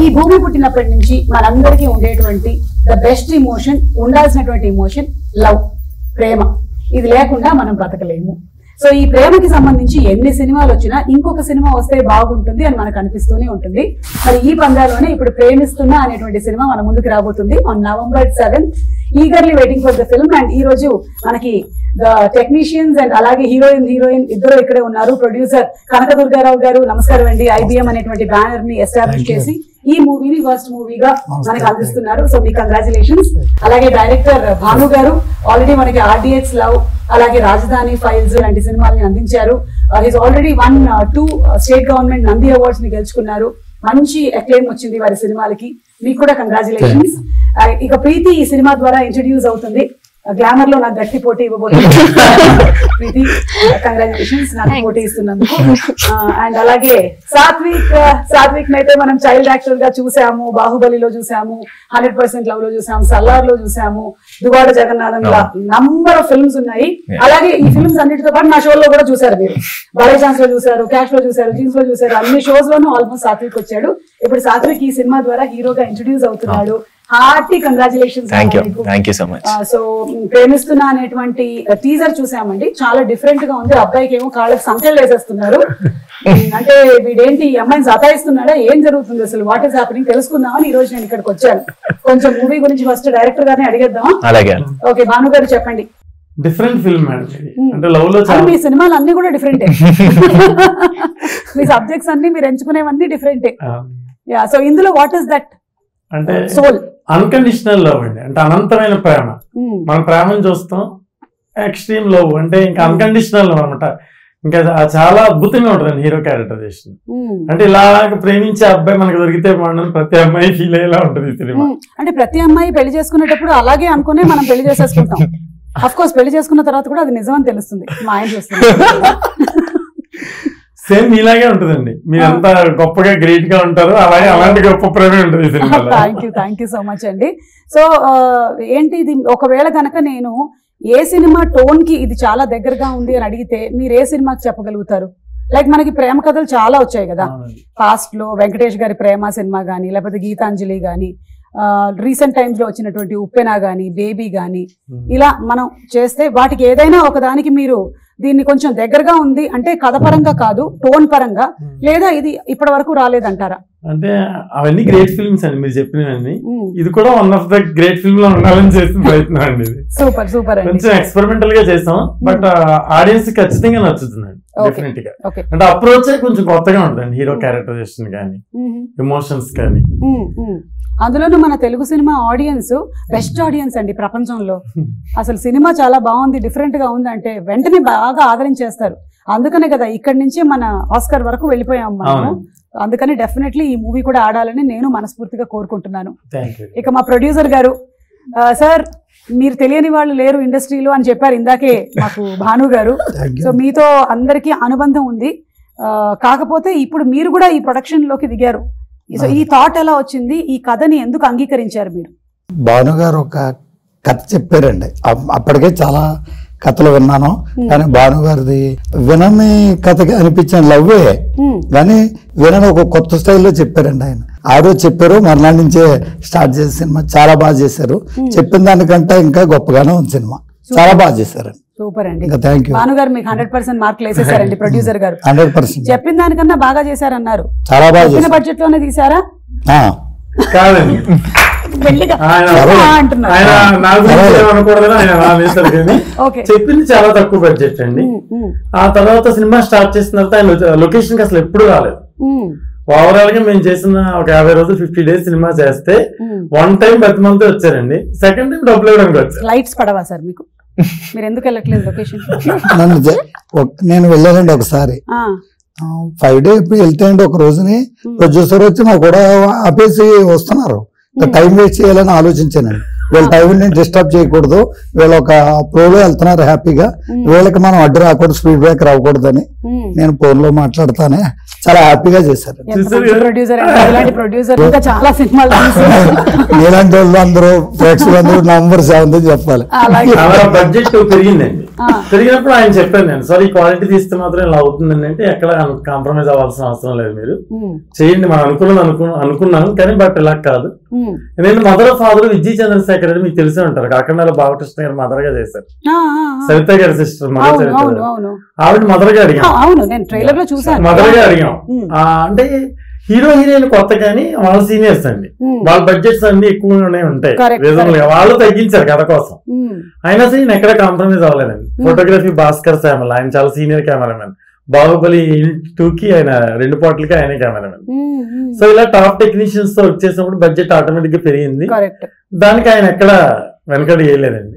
ఈ భూమి పుట్టినప్పటి నుంచి మనందరికీ ఉండేటువంటి ద బెస్ట్ ఇమోషన్, ఉండాల్సినటువంటి ఇమోషన్ లవ్, ప్రేమ. ఇది లేకుండా మనం బతకలేము. సో ఈ ప్రేమకి సంబంధించి ఎన్ని సినిమాలు వచ్చినా ఇంకొక సినిమా వస్తే బాగుంటుంది అని మనకు అనిపిస్తూనే ఉంటుంది. మరి ఈ పందాలోనే ఇప్పుడు ప్రేమిస్తున్నా అనేటువంటి సినిమా మన ముందుకు రాబోతుంది on November 7th. Eagerly waiting for the film. And ఈ రోజు మనకి ద టెక్నీషియన్స్ అండ్ అలాగే హీరోయిన్ ఇద్దరు ఇక్కడే ఉన్నారు. ప్రొడ్యూసర్ కనకదుర్గారావు గారు, నమస్కారం అండి. IBM అనేటువంటి బ్యానర్ ని ఎస్టాబ్లిష్ చేసి ఈ మూవీని ఫస్ట్ మూవీగా మనకు అందిస్తున్నారు. సో మీ కంగ్రాచులేషన్స్. అలాగే డైరెక్టర్ భాను గారు ఆల్రెడీ మనకి RDX లవ్, అలాగే రాజధాని ఫైల్స్ లాంటి సినిమాలని అందించారు. His already 1-2 state government Nandi awards ని గెలుచుకున్నారు. మంచి అక్లెయిమ్ వచ్చింది వారి సినిమాలకి. మీకు కూడా కంగ్రాచులేషన్స్. ఇక ప్రీతి ఈ సినిమా ద్వారా ఇంట్రడ్యూస్ అవుతుంది. గ్లామర్ లో నాకు గట్టి పోటీ ఇవ్వబోతుంది. ప్రీతి కంగ్రాచులేషన్స్ నాకు పోటీ ఇస్తున్నందుకు. అండ్ అలాగే సాత్విక్ అయితే మనం చైల్డ్ యాక్టర్ గా చూసాము, బాహుబలిలో చూసాము, 100% లవ్ లో చూసాము, సల్లార్ లో చూసాము, దువాడ జగన్నాథం లా నంబర్ ఆఫ్ ఫిల్మ్స్ ఉన్నాయి. అలాగే ఈ ఫిల్మ్స్ అన్నిటితో పాటు నా షోలో కూడా చూసారు మీరు. బడే ఛాన్స్ లో చూసారు, క్యాష్ లో చూసారు, జీన్స్ లో చూసారు, అన్ని షోస్ లోనూ ఆల్మోస్ట్ సాత్విక్ వచ్చాడు. ఇప్పుడు సాత్విక్ ఈ సినిమా ద్వారా హీరోగా ఇంట్రడ్యూస్ అవుతున్నాడు. Hearty congratulations. సో ప్రేమిస్తున్నా అనేటువంటి టీజర్ చూసామండి. చాలా డిఫరెంట్ గా ఉంది. అబ్బాయికి ఏమో కాళ్ళకి సంఖ్యలు వేసేస్తున్నారు. అంటే వీడేంటి ఈ అమ్మాయిని సతాయిస్తున్నాడా, ఏం జరుగుతుంది అసలు, వాట్ ఈస్ హ్యాపెనింగ్ తెలుసుకుందామని ఈ రోజు నేను ఇక్కడికి వచ్చాను. కొంచెం మూవీ గురించి ఫస్ట్ డైరెక్టర్ గారిని అడిగేద్దామా? ఓకే, భాను గారు చెప్పండి. డిఫరెంట్ ఫిల్మ్ అంటే లవ్ లో మీ సినిమాలు అన్ని కూడా డిఫరెంటే. మీ సబ్జెక్ట్స్ అన్ని మీరు ఎంచుకునేవన్నీ డిఫరెంటే. యా, సో ఇందులో వాట్ ఈస్ దట్ అంటే సోల్? అన్కండిషనల్ లవ్ అండి. అంటే అనంతమైన ప్రేమ. మన ప్రేమను చూస్తాం. ఎక్స్ట్రీమ్ లవ్ అంటే ఇంకా అన్కండిషనల్ లవ్ అనమాట. ఇంకా చాలా అద్భుతంగా ఉంటుంది హీరో క్యారెక్టరైజేషన్. అంటే ఇలా ప్రేమించే అబ్బాయి మనకు దొరికితే మనం ప్రతి అమ్మాయి ఫీల్ అయ్యేలా ఉంటుంది ఈ సినిమా. అంటే ప్రతి అమ్మాయి పెళ్లి చేసుకునేటప్పుడు అలాగే అనుకునే మనం పెళ్లి చేసేసుకుంటాం. అఫ్ కోర్స్ పెళ్లి చేసుకున్న తర్వాత కూడా అది నిజమని తెలుస్తుంది. మా ఆయన చూస్తుంది. సేమ్ ఇలాగే ఉంటుందండి. మీరంతా గొప్పగా గ్రేట్ గా ఉంటారు, అలాగే అలాంటి గొప్ప ప్రేమే ఉంటుంది. థ్యాంక్ యూ సో మచ్ అండి. సో ఏంటి ఇది, ఒకవేళ కనుక నేను ఏ సినిమా టోన్ కి ఇది చాలా దగ్గరగా ఉంది అని అడిగితే మీరు ఏ సినిమాకి చెప్పగలుగుతారు? లైక్ మనకి ప్రేమ కథలు చాలా వచ్చాయి కదా పాస్ట్ లో. వెంకటేష్ గారి ప్రేమ సినిమా గానీ, లేకపోతే గీతాంజలి గానీ, రీసెంట్ టైమ్స్ లో వచ్చినటువంటి ఉప్పెన గానీ, బేబీ గానీ, ఇలా మనం చేస్తే వాటికి ఏదైనా ఒకదానికి మీరు దీన్ని కొంచెం దగ్గరగా ఉంది అంటే కథ పరంగా కాదు, టోన్ పరంగా, లేదా ఇది ఇప్పటి వరకు రాలేదంటారా? అంటే అవన్నీ గ్రేట్ ఫిల్మ్స్ అండి మీరు చెప్పినవన్నీ. ఇది కూడా one of the great film లో ఉండాలని చేసిన ప్రయత్నం అండి. ఇది సూపర్ కొంచెం ఎక్స్పెరిమెంటల్ గా చేసాం, బట్ ఆడియన్స్ ఖచ్చితంగా నచ్చుతుందండి డెఫినెట్ గా. అంటే అప్రోచ్ కొంచెం కొత్తగా ఉంటుంది హీరో క్యారెక్టరైజేషన్ కానీ, ఎమోషన్స్ కానీ. అందులోనూ మన Telugu cinema audience best audience అండి ప్రపంచంలో. అసలు సినిమా చాలా బాగుంది, డిఫరెంట్ గా ఉంది అంటే వెంటనే బాగా ఆదరించేస్తారు. అందుకనే కదా ఇక్కడి నుంచే మన ఆస్కర్ వరకు వెళ్ళిపోయాం మనము. అందుకని డెఫినెట్లీ ఈ మూవీ కూడా ఆడాలని నేను మనస్ఫూర్తిగా కోరుకుంటున్నాను. ఇక మా ప్రొడ్యూసర్ గారు, సార్ మీరు తెలియని వాళ్ళు లేరు ఇండస్ట్రీలో అని చెప్పారు ఇందాకే మాకు భాను గారు. సో మీతో అందరికీ అనుబంధం ఉంది. కాకపోతే ఇప్పుడు మీరు కూడా ఈ ప్రొడక్షన్ లోకి దిగారు. సో ఈ థాట్ ఎలా వచ్చింది? ఈ కథని ఎందుకు అంగీకరించారు మీరు? భాను గారు ఒక కథ చెప్పారండి. అప్పటికే చాలా కథలు విన్నాను, కానీ భాను గారిది వినని కథగా అనిపించిన లవ్వే, కానీ వినని ఒక కొత్త స్టైల్లో చెప్పారండి ఆయన. ఆ రోజు చెప్పారు, మర్నాడు నుంచే స్టార్ట్ చేసే సినిమా చాలా బాగా చేశారు. చెప్పిన దానికంటే ఇంకా గొప్పగానే ఉంది సినిమా. చాలా బాగా చేశారండి. సూపర్ అండి. Thank you. భాను గారు మీకు 100% మార్కులు వేసేసారండి. ప్రొడ్యూసర్ గారు 100% చెప్పిన దానికన్నా బాగా చేశారన్నారు. చాలా బాగా చేశారు. బడ్జెట్ లోనే తీసారా? కాదండి, చెప్పింది చాలా తక్కువ బడ్జెట్ అండి. ఆ తర్వాత సినిమా స్టార్ట్ చేసిన తర్వాత ఆయన లొకేషన్ కి అసలు ఎప్పుడు రాలేదు. ఓవరాల్ గా మేము చేసిన ఒక 50 రోజులు 50 days సినిమా చేస్తే వన్ టైం బతిమంతా వచ్చారండి. సెకండ్ టైం డబ్బులు ఇవ్వడానికి వచ్చారు. లైట్స్ పడవా సార్ మీకు? మీరు ఎందుకు వెళ్ళట్లేదు లొకేషన్? నేను వెళ్ళానండి ఒకసారి. 5 days వెళ్తే అండి ఒక రోజుని ప్రొడ్యూసర్ వచ్చి నాకు కూడా ఆపేసి వస్తున్నారు. టైం వేస్ట్ చేయాలని ఆలోచించానండి. వీళ్ళ టైంని డిస్టర్బ్ చేయకూడదు, వీళ్ళు ఒక ఫ్లోలో వెళ్తున్నారు హ్యాపీగా, వీళ్ళకి మనం అడ్డు రాకూడదు, స్పీడ్ బ్రేకర్ అవ్వకూడదని నేను ఫోన్ లో మాట్లాడతానే చాలా హ్యాపీగా చేశారు. ప్రొడ్యూసర్ ఇలాంటి ప్రొడ్యూసర్ ఇంకా చాలా సినిమాలు ఇలాంటి వాళ్ళు అందరూ ప్రేక్షకులందరూ నంబర్ 7 చెప్పాలి. బడ్జెట్ పెరిగిందండి, పెరిగినప్పుడు ఆయన చెప్పాను నేను, సార్ ఈ క్వాలిటీ తీస్తే మాత్రం ఇలా అవుతుందండి అంటే ఎక్కడ కాంప్రమైజ్ అవ్వాల్సిన అవసరం లేదు, మీరు చేయండి, మనం అనుకున్నాను కానీ బట్ ఇలా కాదు. నేను మదర్ ఫాదర్ విజయ్ చంద్రశేఖర్ అని మీకు తెలిసే ఉంటారు, కాకినాడ బాలకృష్ణ గారు మదర్ గా చేశారు, సరిత గారి సిస్టర్ ఆవిడ మదర్ గా అడిగాం, మదర్ గా అడిగాం. అంటే హీరో హీరోయిన్ కొత్త కానీ వాళ్ళ సీనియర్స్ అండి, వాళ్ళ బడ్జెట్స్ అన్ని ఎక్కువగానే ఉంటాయి, రీజనబుల్ గా వాళ్ళు తగ్గించారు కథ కోసం, అయినా సరే నేను ఎక్కడ కాంప్రమైజ్ అవ్వలేదండి. ఫోటోగ్రఫీ భాస్కర్ శ్యామల్, ఆయన చాలా సీనియర్ కెమెరామెన్, బాహుబలి 2కి ఆయన 2 పాటలకి ఆయన కెమెరామెన్. సో ఇలా టాప్ టెక్నీషియన్స్ తో వచ్చేసినప్పుడు బడ్జెట్ ఆటోమేటిక్ గా పెరిగింది, దానికి ఆయన ఎక్కడ వెనకడ వేయలేదండి,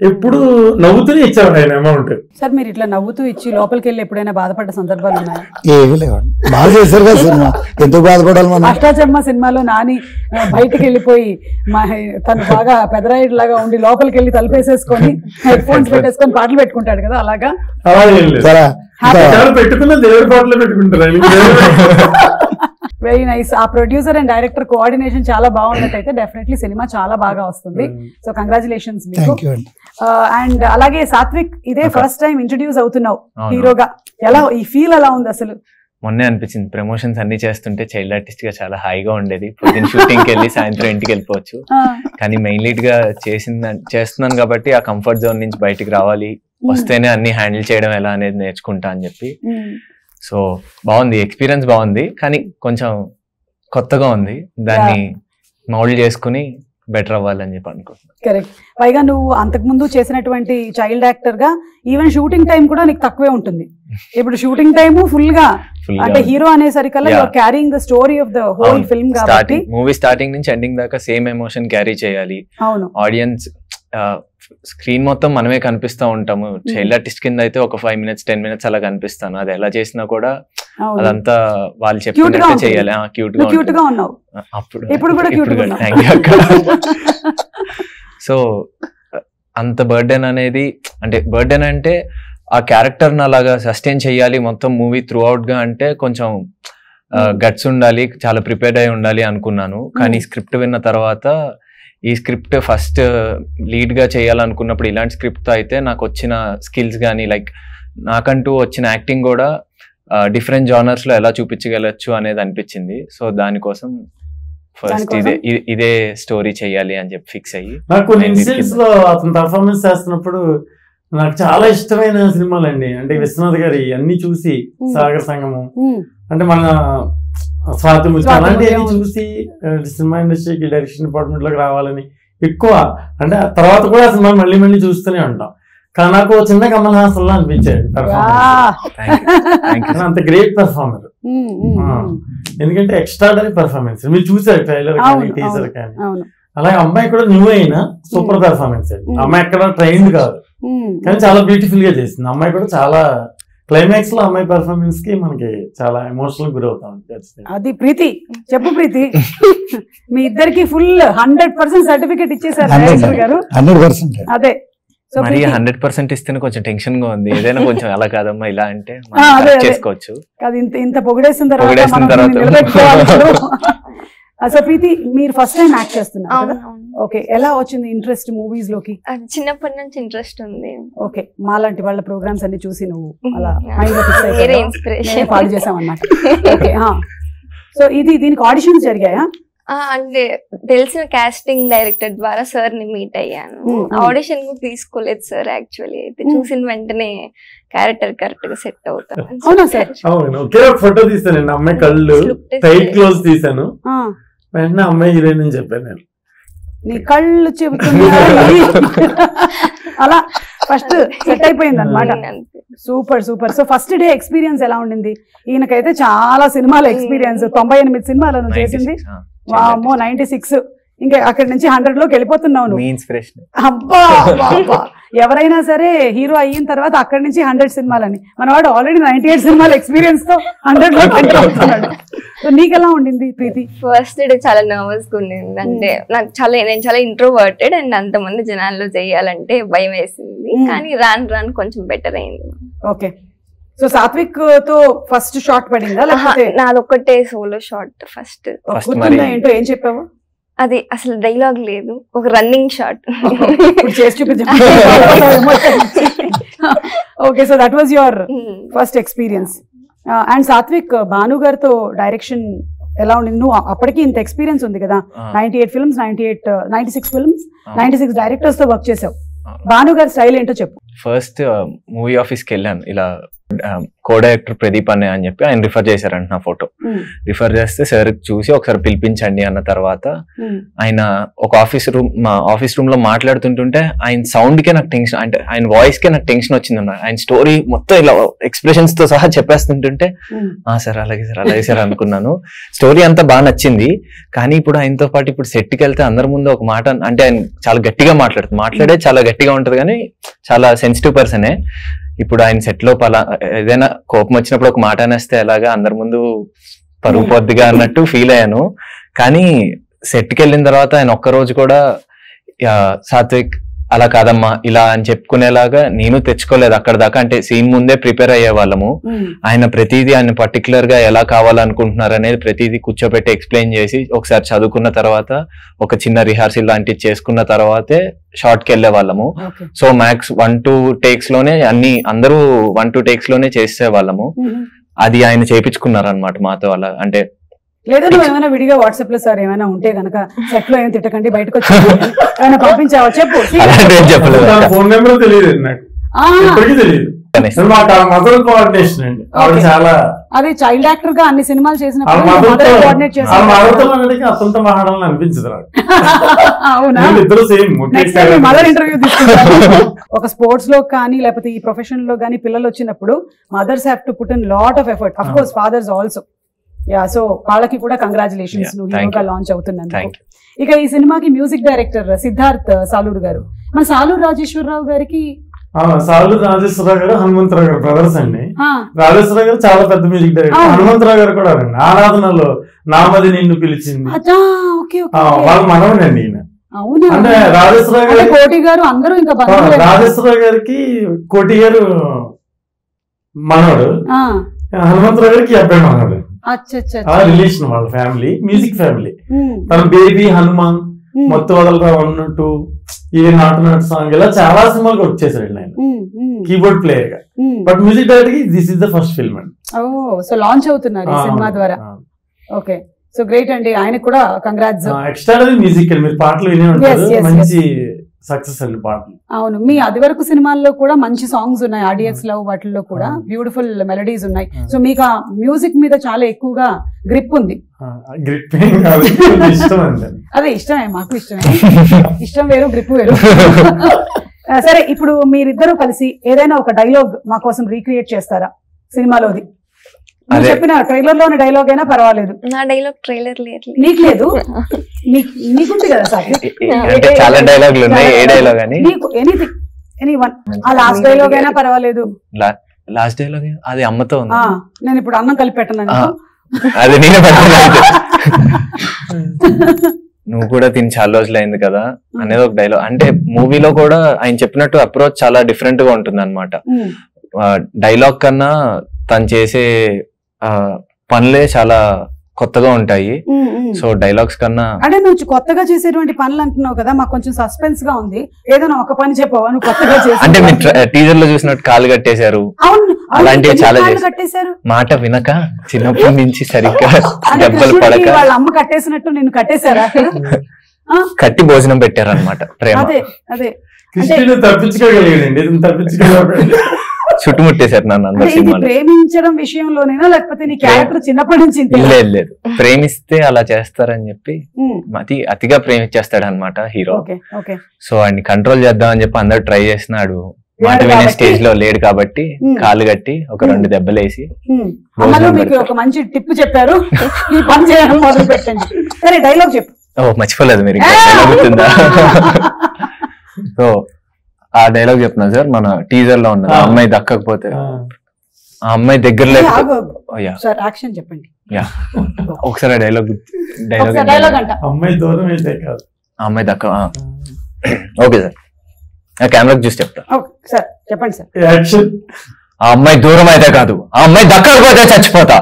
ఎప్పుడు నవ్వుతూనే ఇచ్చారు ఆయన అమౌంట్. సార్ మీరు ఇట్లా నవ్వుతూ ఇచ్చి లోపలికి వెళ్ళి ఎప్పుడైనా బాధపడ్డ సందర్భాలు ఉన్నాయా? ఏమీ లేవండి, బాగా చేశారు కదా సినిమా, ఎందుకు బాధపడాలి మనం. అష్టాచమ్మ సినిమాలో నాని బయటకు వెళ్ళిపోయి తను బాగా పెదరాయుడు లాగా ఉండి లోపలికి వెళ్ళి తలుపేసేసుకొని హెడ్ ఫోన్స్ పెట్టేసుకొని పాటలు పెట్టుకుంటాడు కదా, అలాగా పెట్టుకున్న దేవుడి పాటలు పెట్టుకుంటారు. Very nice. ఆ ప్రొడ్యూసర్ అండ్ డైరెక్టర్ కోఆర్డినేషన్ చాలా బాగున్నట్టయితే డెఫినెట్లీ సినిమా చాలా బాగా వస్తుంది. సో కంగ్రాచులేషన్స్ మీకు. అండ్ అలాగే సాత్విక్, ఇదే ఫస్ట్ టైం ఇంట్రడ్యూస్ అవుతున్నావు హీరోగా, ఎలా ఈ ఫీల్ ఎలా ఉంది అసలు? మొన్నే అనిపించింది, ప్రమోషన్స్ అన్ని చేస్తుంటే చైల్డ్ ఆర్టిస్ట్ గా చాలా హాయిగా ఉండేది, పొద్దున్న షూటింగ్ కి వెళ్ళి సాయంత్రం ఇంటికి వెళ్ళిపోవచ్చు, కానీ మెయిన్ లీడ్ గా చేస్తున్నాను కాబట్టి ఆ కంఫర్ట్ జోన్ నుంచి బయటికి రావాలి, వస్తేనే అన్ని హ్యాండిల్ చేయడం ఎలా అనేది నేర్చుకుంటా అని చెప్పి. సో బాగుంది, ఎక్స్పీరియన్స్ బాగుంది, కానీ కొంచెం కొత్తగా ఉంది, దాన్ని మౌల్డ్ చేసుకుని బెటర్ అవ్వాలని చెప్పి అనుకుంటున్నాను. కరెక్ట్. పైగా నువ్వు అంతకుముందు చేసినటువంటి చైల్డ్ యాక్టర్ గా ఈవెన్ షూటింగ్ టైం కూడా నీకు తక్కువే ఉంటుంది, ఇప్పుడు షూటింగ్ టైమ్ ఫుల్ గా అంటే హీరో అనేసరికల్లా you are carrying the story of the whole film కాబట్టి మూవీ స్టార్టింగ్ నుంచి ఎండింగ్ దాకా సేమ్ ఎమోషన్ క్యారీ చేయాలి. అవును, ఆడియన్స్ స్క్రీన్ మొత్తం మనమే కనిపిస్తూ ఉంటాము, చైల్డ్ ఆర్టిస్ట్ కింద అయితే ఒక 5 minutes 10 minutes అలా కనిపిస్తాను, అది ఎలా చేసినా కూడా అదంతా వాళ్ళు చెప్పినట్టు చేయాలి. క్యూట్ గా ఉన్నావు అప్పుడు, ఇప్పుడు కూడా క్యూట్ గా. సో అంత బర్డెన్ అనేది, అంటే బర్డెన్ అంటే ఆ క్యారెక్టర్ ని అలాగా సస్టైన్ చేయాలి మొత్తం మూవీ త్రూ అవుట్ గా, అంటే కొంచెం గట్స్ ఉండాలి, చాలా ప్రిపేర్డ్ అయి ఉండాలి అనుకున్నాను. కానీ స్క్రిప్ట్ విన్న తర్వాత ఈ స్క్రిప్ట్ ఫస్ట్ లీడ్ గా చేయాలనుకున్నప్పుడు ఇలాంటి స్క్రిప్ట్ అయితే నాకు వచ్చిన స్కిల్స్ కానీ లైక్ నాకంటూ వచ్చిన యాక్టింగ్ కూడా డిఫరెంట్ జానర్స్ లో ఎలా చూపించగలచ్చు అనేది అనిపించింది. సో దానికోసం ఫస్ట్ ఇదే స్టోరీ చెయ్యాలి అని చెప్పి ఫిక్స్ అయ్యి. నాకు కొన్ని ఇన్సిడెంట్స్ లో అతను పర్ఫార్మెన్స్ చేస్తున్నప్పుడు నాకు చాలా ఇష్టమైన సినిమాలు అండి, అంటే విశ్వనాథ్ గారి అన్ని చూసి, సాగర్ సంగమం, అంటే మన స్వాతి ముచ్చ అలాంటివన్నీ చూసి సినిమా ఇండస్ట్రీకి డైరెక్షన్ డిపార్ట్మెంట్ లోకి రావాలని ఎక్కువ, అంటే తర్వాత కూడా ఆ సినిమా మళ్ళీ మళ్ళీ చూస్తూనే ఉంటాం. కానీ నాకు చిన్న కమల్ హాసన్ లా అనిపించాడు పర్ఫార్మెన్స్, అంత గ్రేట్ పర్ఫార్మర్, ఎందుకంటే ఎక్స్ట్రాడనరీ పర్ఫార్మెన్స్. మీరు చూసారు ట్రైలర్ కానీ టీజర్ కానీ, అలాగే అమ్మాయి కూడా న్యూ అయినా సూపర్ పర్ఫార్మెన్స్ అండి. అమ్మాయి ఎక్కడ ట్రైన్డ్ కాదు కానీ చాలా బ్యూటిఫుల్ గా చేసింది. అమ్మాయి కూడా చాలా క్లైమాక్స్ లో అమ్మాయి పర్ఫార్మెన్స్ కి మనకి చాలా ఎమోషనల్ గురవుతాం. అది ప్రీతి, చెప్పు ప్రీతి, మీ ఇద్దరికి ఫుల్ 100% సర్టిఫికేట్ ఇచ్చేసారు గారు. 100%. అదే మరి 100% ఇస్తేనే కొంచెం టెన్షన్ గా ఉంది, ఏదైనా కొంచెం అలా కాదమ్మా ఇలా అంటే చేసుకోవచ్చు. ఇంత పొగిడేసిన తర్వాత సో ప్రీతి, మీరు ఫస్ట్ టైం యాక్ట్ చేస్తున్నారు, ఓకే, ఎలా వచ్చింది ఇంట్రెస్ట్ మూవీస్ లోకి? చిన్నప్పటి నుంచి ఇంట్రెస్ట్ ఉంది. ఓకే, మాలాంటి వాళ్ళ ప్రోగ్రామ్స్ అన్ని చూసి నువ్వు అలా ఫాలో చేసామన్నమాట. ఓకే, సో దీనికి ఆడిషన్స్ జరిగాయా? అంటే తెలిసిన కాస్టింగ్ డైరెక్టర్ ద్వారా సార్ ని మీట్ అయ్యాను. ఆడిషన్ కూడా తీసుకోలేదు సార్, యాక్చువల్లీ అయితే చూసిన వెంటనే క్యారెక్టర్ కరెక్ట్ గా సెట్ అవుతాను. అవునా సార్? అవును, ఒకే ఒక ఫోటో తీసాను, అమ్మాయి కళ్ళు టైట్ క్లోజ్ తీసాను, వెంటనే అమ్మాయి హీరోయిన్ అని చెప్పాను నేను. నీ కళ్ళు చెబుతున్నా అలా ఫస్ట్ సెట్ అయిపోయింది అనమాట. Super super. So first day experience ఎలా ఉండింది? ఈయనకైతే చాలా సినిమాల ఎక్స్పీరియన్స్, 98 సినిమాలను చేసింది. వామ్మో, 96, ఇంకా అక్కడి నుంచి 100 లోకి వెళ్ళిపోతున్నావు నువ్వు. ఇన్స్పిరేషన్. అబ్బా, ఎవరైనా సరే హీరో అయిన తర్వాత అక్కడి నుంచి 100 సినిమాలని, మనవాడు ఆల్రెడీ 98 సినిమాల ఎక్స్పీరియన్స్ తో 100 లో ఎంటర్ అవుతున్నాడు. సో నీకెలా ఉండింది ప్రీతి? ఫస్ట్ డే చాలా నర్వస్ గా ఉండింది. అంటే నేను చాలా ఇంట్రోవర్టెడ్ అండ్ అంతమంది జనాల్లో చేయాలంటే భయం వేసింది. కానీ రాను కొంచెం బెటర్ అయింది. ఓకే. సో సాత్విక్ తో ఫస్ట్ షాట్ పడిందా లేకపోతే? నాదొక్కటే సోలో షాట్ ఫస్ట్. గుర్తుందా ఏంటో, ఏం చెప్పావు? అది అసలు డైలాగ్ లేదు, ఒక రన్నింగ్ షాట్. చేసి చూపించు. Okay, so that was your first experience. And Sathvik, Bhanu గారితో డైరెక్షన్ ఎలా ఉండింది? నువ్వు అప్పటికి ఇంత ఎక్స్పీరియన్స్ ఉంది కదా, 98 ఫిల్మ్స్, 96 ఫిల్మ్స్, 96 డైరెక్టర్స్ తో వర్క్ చేసావు. భాను గారి స్టైల్ ఏంటో చెప్పు. ఫస్ట్ మూవీ ఆఫీస్కి వెళ్ళాను, ఇలా కో డైరెక్టర్ ప్రదీప్ అనే అని చెప్పి ఆయన రిఫర్ చేశారంట నా ఫోటో. రిఫర్ చేస్తే సార్ చూసి ఒకసారి పిలిపించండి అన్న తర్వాత ఆయన ఒక మా ఆఫీస్ రూమ్ లో మాట్లాడుతుంటుంటే ఆయన సౌండ్ కే నాకు టెన్షన్, అంటే ఆయన వాయిస్ కే నాకు టెన్షన్ వచ్చింది అన్న. ఆయన స్టోరీ మొత్తం ఇలా ఎక్స్ప్రెషన్స్ తో సహా చెప్పేస్తుంటుంటే సార్ అలాగే సార్ అనుకున్నాను. స్టోరీ అంతా బాగా నచ్చింది. కానీ ఇప్పుడు ఆయనతో పాటు ఇప్పుడు సెట్కి వెళ్తే అందరి ముందు ఒక మాట, అంటే ఆయన చాలా గట్టిగా మాట్లాడే చాలా గట్టిగా ఉంటది కానీ చాలా సెన్సిటివ్ పర్సనే. ఇప్పుడు ఆయన సెట్ లో ఏదైనా కోపం వచ్చినప్పుడు ఒక మాట అనేస్తే ఎలాగా అందరి ముందు పరుగు పొద్దుగా అన్నట్టు ఫీల్ అయ్యాను. కానీ సెట్కి వెళ్ళిన తర్వాత ఆయన ఒక్కరోజు కూడా సాత్విక్ అలా కాదమ్మా ఇలా అని చెప్పుకునేలాగా నేను తెచ్చుకోలేదు అక్కడ దాకా. అంటే సీన్ ముందే ప్రిపేర్ అయ్యే వాళ్ళము. ఆయన ప్రతిదీ ఆయన పర్టికులర్ గా ఎలా కావాలనుకుంటున్నారు అనేది ప్రతిదీ కూర్చోబెట్టి ఎక్స్ప్లెయిన్ చేసి ఒకసారి చదువుకున్న తర్వాత ఒక చిన్న రిహార్సల్ లాంటివి చేసుకున్న తర్వాతే షార్ట్ కి వెళ్లే వాళ్ళము. సో మ్యాక్స్ 1-2 టేక్స్ లోనే అందరూ 1-2 టేక్స్ లోనే చేసే వాళ్ళము. అది ఆయన చేయించుకున్నారు అనమాట మాతో. అలా అంటే లేదా నువ్వు ఏమైనా విడిగా వాట్సాప్ లో సార్ ఏమైనా ఉంటే గనక సెట్ లో ఏం తిట్టకండి బయటకు వచ్చి ఏమైనా పంపించావా చెప్పు. ఫోన్ నెంబర్ తెలియదు నాకు, ఇప్పటికీ తెలియదు. అది చైల్డ్ యాక్టర్ గా అన్ని సినిమాలు చేసినప్పుడు అనిపించదు. మదర్ ఇంటర్వ్యూ తీసుకుంటారు. ఒక స్పోర్ట్స్ లో కానీ లేకపోతే ఈ ప్రొఫెషన్ లో కానీ పిల్లలు వచ్చినప్పుడు mothers have to put in lot of effort. Of course fathers also. So వాళ్ళకి కూడా కంగ్రాచులేషన్స్, నువ్వు హీరోగా లాంచ్ అవుతున్నాను. ఇక ఈ సినిమాకి మ్యూజిక్ డైరెక్టర్ సిద్ధార్థ్ సాలూరు గారు. మన సాలూరు రాజేశ్వరరావు గారికి సాలూరు రాజేశ్వరరావు గారు హనుమంతరావు గారు బ్రదర్స్ అండి. రాజేశ్వరరావు గారు చాలా పెద్ద మ్యూజిక్ డైరెక్టర్. హనుమంతరావు గారు కూడా ఆరాధనలో నామది నిన్ను పిలిచింది వాళ్ళ మనవడండి ఈయన. అంటే రాజేశ్వరరావు గారు, కోటి గారు అందరూ ఇంకా రాజేశ్వరరావు గారికి కోటి గారు మనవడు, హనుమంతరావు గారికి అబ్బాయి మనవడు. రిలేషన్ వాళ్ళ ఫ్యామిలీ, మ్యూజిక్ ఫ్యామిలీ. తన బేబీ హనుమాన్, మొత్తం వదలరా 1, 2, ఇది నాటు సాంగ్, ఇలా చాలా సినిమాలు వర్క్ చేశాడు ఆయన కీబోర్డ్ ప్లేయర్ గా. బట్ మ్యూజిక్ డైరెక్టర్ కి this is the first film అండి. సో లాంచ్ అవుతున్నారు ఈ సినిమా ద్వారా. ఓకే, సో గ్రేట్ అండి, ఆయనకు కూడా కంగ్రాట్స్. ఎక్స్ట్రాడనరీ మ్యూజిక్ అండి, మీరు పాటలు వినే ఉంటారు, మంచి సక్సెస్ అండి పాటలు. అవును, మీ అది వరకు సినిమాల్లో కూడా మంచి సాంగ్స్ ఉన్నాయి, ఆడియన్స్ లవ్ వాటిల్లో కూడా బ్యూటిఫుల్ మెలడీస్ ఉన్నాయి. సో మీకు ఆ మ్యూజిక్ మీద చాలా ఎక్కువగా గ్రిప్ ఉంది. అదే ఇష్టమే, మాకు ఇష్టమే. ఇష్టం వేరు, గ్రిప్ వేరు. సరే, ఇప్పుడు మీరిద్దరూ కలిసి ఏదైనా ఒక డైలాగ్ మా కోసం రీక్రియేట్ చేస్తారా సినిమాలోది? చెప్పిన ట్రైలర్ లోని డైలాగ్ అయినా పర్వాలేదు. నా డైలాగ్ ట్రైలర్ లేదు, నీకు లేదు, నీకుంది కదా సార్. చాలా డైలాగులు ఉన్నాయి, ఏ డైలాగ్ అని నీకు ఎనీథింగ్, ఎనీవన్. ఆ లాస్ట్ డైలాగ్ అయినా పర్వాలేదు. లాస్ట్ డైలాగ్ అది అమ్మతో ఉంది. నేను ఇప్పుడు అన్నం కలిపి పెట్టను, అది నేనే పెట్టలేదు. నువ్వు కూడా తిని చాలా రోజులు అయింది కదా అనేది ఒక డైలాగ్. అంటే మూవీలో కూడా ఆయన చెప్పినట్టు అప్రోచ్ చాలా డిఫరెంట్ గా ఉంటుంది అనమాట. డైలాగ్ కన్నా తను చేసే పనులే చాలా కొత్తగా ఉంటాయి. సో డైలాగ్స్ కన్నా అంటే నువ్వు కొత్తగా చేసేటువంటి పనులు అంటున్నావు కదా, మాకు కొంచెం సస్పెన్స్ గా ఉంది. ఏదైనా ఒక పని చెప్పవా నువ్వు కొత్తగా చేసి? అంటే మీరు టీజర్ లో చూసినట్టు కాలు కట్టేశారు, అలాంటివి చాలా కట్టేశారు. మాట వినక చిన్నప్పటి నుంచి సరిగ్గా దెబ్బలు పడక వాళ్ళ అమ్మ కట్టేసినట్టు నేను కట్టేశారా? కట్టి భోజనం పెట్టారు అనమాట. ప్రేమ అదే అదే చుట్టుముట్టేశారు నన్ను అందరు సినిమాలు. ప్రేమించడం విషయంలోనేనా లేకపోతే నీ క్యారెక్టర్ చిన్నప్పటి నుంచి? లేదు, ప్రేమిస్తే అలా చేస్తారని చెప్పి అతిగా ప్రేమించేస్తాడు అనమాట హీరో. సో ఆయన్ని కంట్రోల్ చేద్దామని చెప్పి అందరు ట్రై చేసినాడు. మాట వినే స్టేజ్ లో లేడు కాబట్టి కాలు కట్టి ఒక 2 దెబ్బలేసి మీకు ఒక మంచి టిప్ చెప్పారు, ఈ పని చేయడం మొదలు పెట్టండి. సరే, డైలాగ్ చెప్పు. మర్చిపోలేదు మీరు, గుర్తుందా? సో ఆ డైలాగ్ చెప్తున్నా సార్, మన టీజర్ లో ఉన్నది, అమ్మాయి దక్కకపోతే ఆ అమ్మాయి దగ్గర సార్ యాక్షన్ చెప్పండి. ఒకసారి డైలాగ్ డైలాగ్ అంట. అమ్మాయి దూరం అయితే కాదు, అమ్మాయి దక్క. ఓకే సార్, ఆ కెమెరాకి చూసి చెప్తా. సార్ చెప్పండి సార్. యాక్షన్. ఆ అమ్మాయి దూరం అయితే కాదు, ఆ అమ్మాయి దక్కకపోతే చచ్చిపోతా.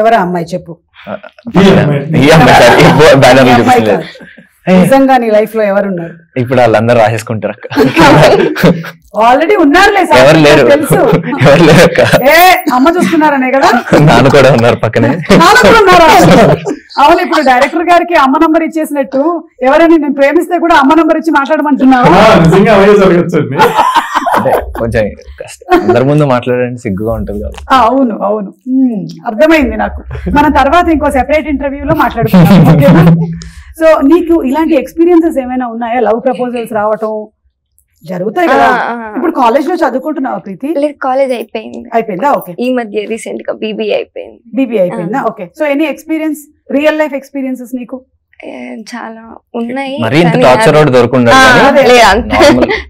ఎవరా అమ్మాయి చెప్పు. ఈ అమ్మాయి సార్, బ్యానర్ చూపించలేదు. నిజంగా నీ లైఫ్ లో ఎవరున్నారు? ఇప్పుడు వాళ్ళందరూ రాసేసుకుంటారు అక్క. ఆల్రెడీ ఉన్నారులే, ఎవరు లేరు, తెలుసు. ఎవరు లేరు అక్క. అమ్మ చూస్తున్నారనే కదా. నాన్న కూడా ఉన్నారు పక్కనే. అవును, ఇప్పుడు డైరెక్టర్ గారికి అమ్మ నంబర్ ఇచ్చేసినట్టు ఎవరైనా నేను ప్రేమిస్తే కూడా అమ్మ నంబర్ ఇచ్చి మాట్లాడమంటున్నావా? అంటే కొంచెం కష్టం, అందరి ముందు మాట్లాడడానికి సిగ్గుగా ఉంటది కదా. అవును అవును, అర్థమైంది నాకు. మనం తర్వాత ఇంకో సెపరేట్ ఇంటర్వ్యూలో మాట్లాడుకుంటాం. సో నీకు ఇలాంటి ఎక్స్పీరియన్సెస్ ఏమైనా ఉన్నాయా? లవ్ ప్రపోజల్స్ రావటం జరుగుతాయి కదా. ఇప్పుడు కాలేజ్ లో చదువుకుంటున్నావా ప్రీతి? కాలేజ్ అయిపోయిందా? ఓకే. ఈ మధ్య రీసెంట్ గా బీబీఏ అయిపోయిందా? Okay. So any experience, real life experiences నీకు? చాలా ఉన్నాయి.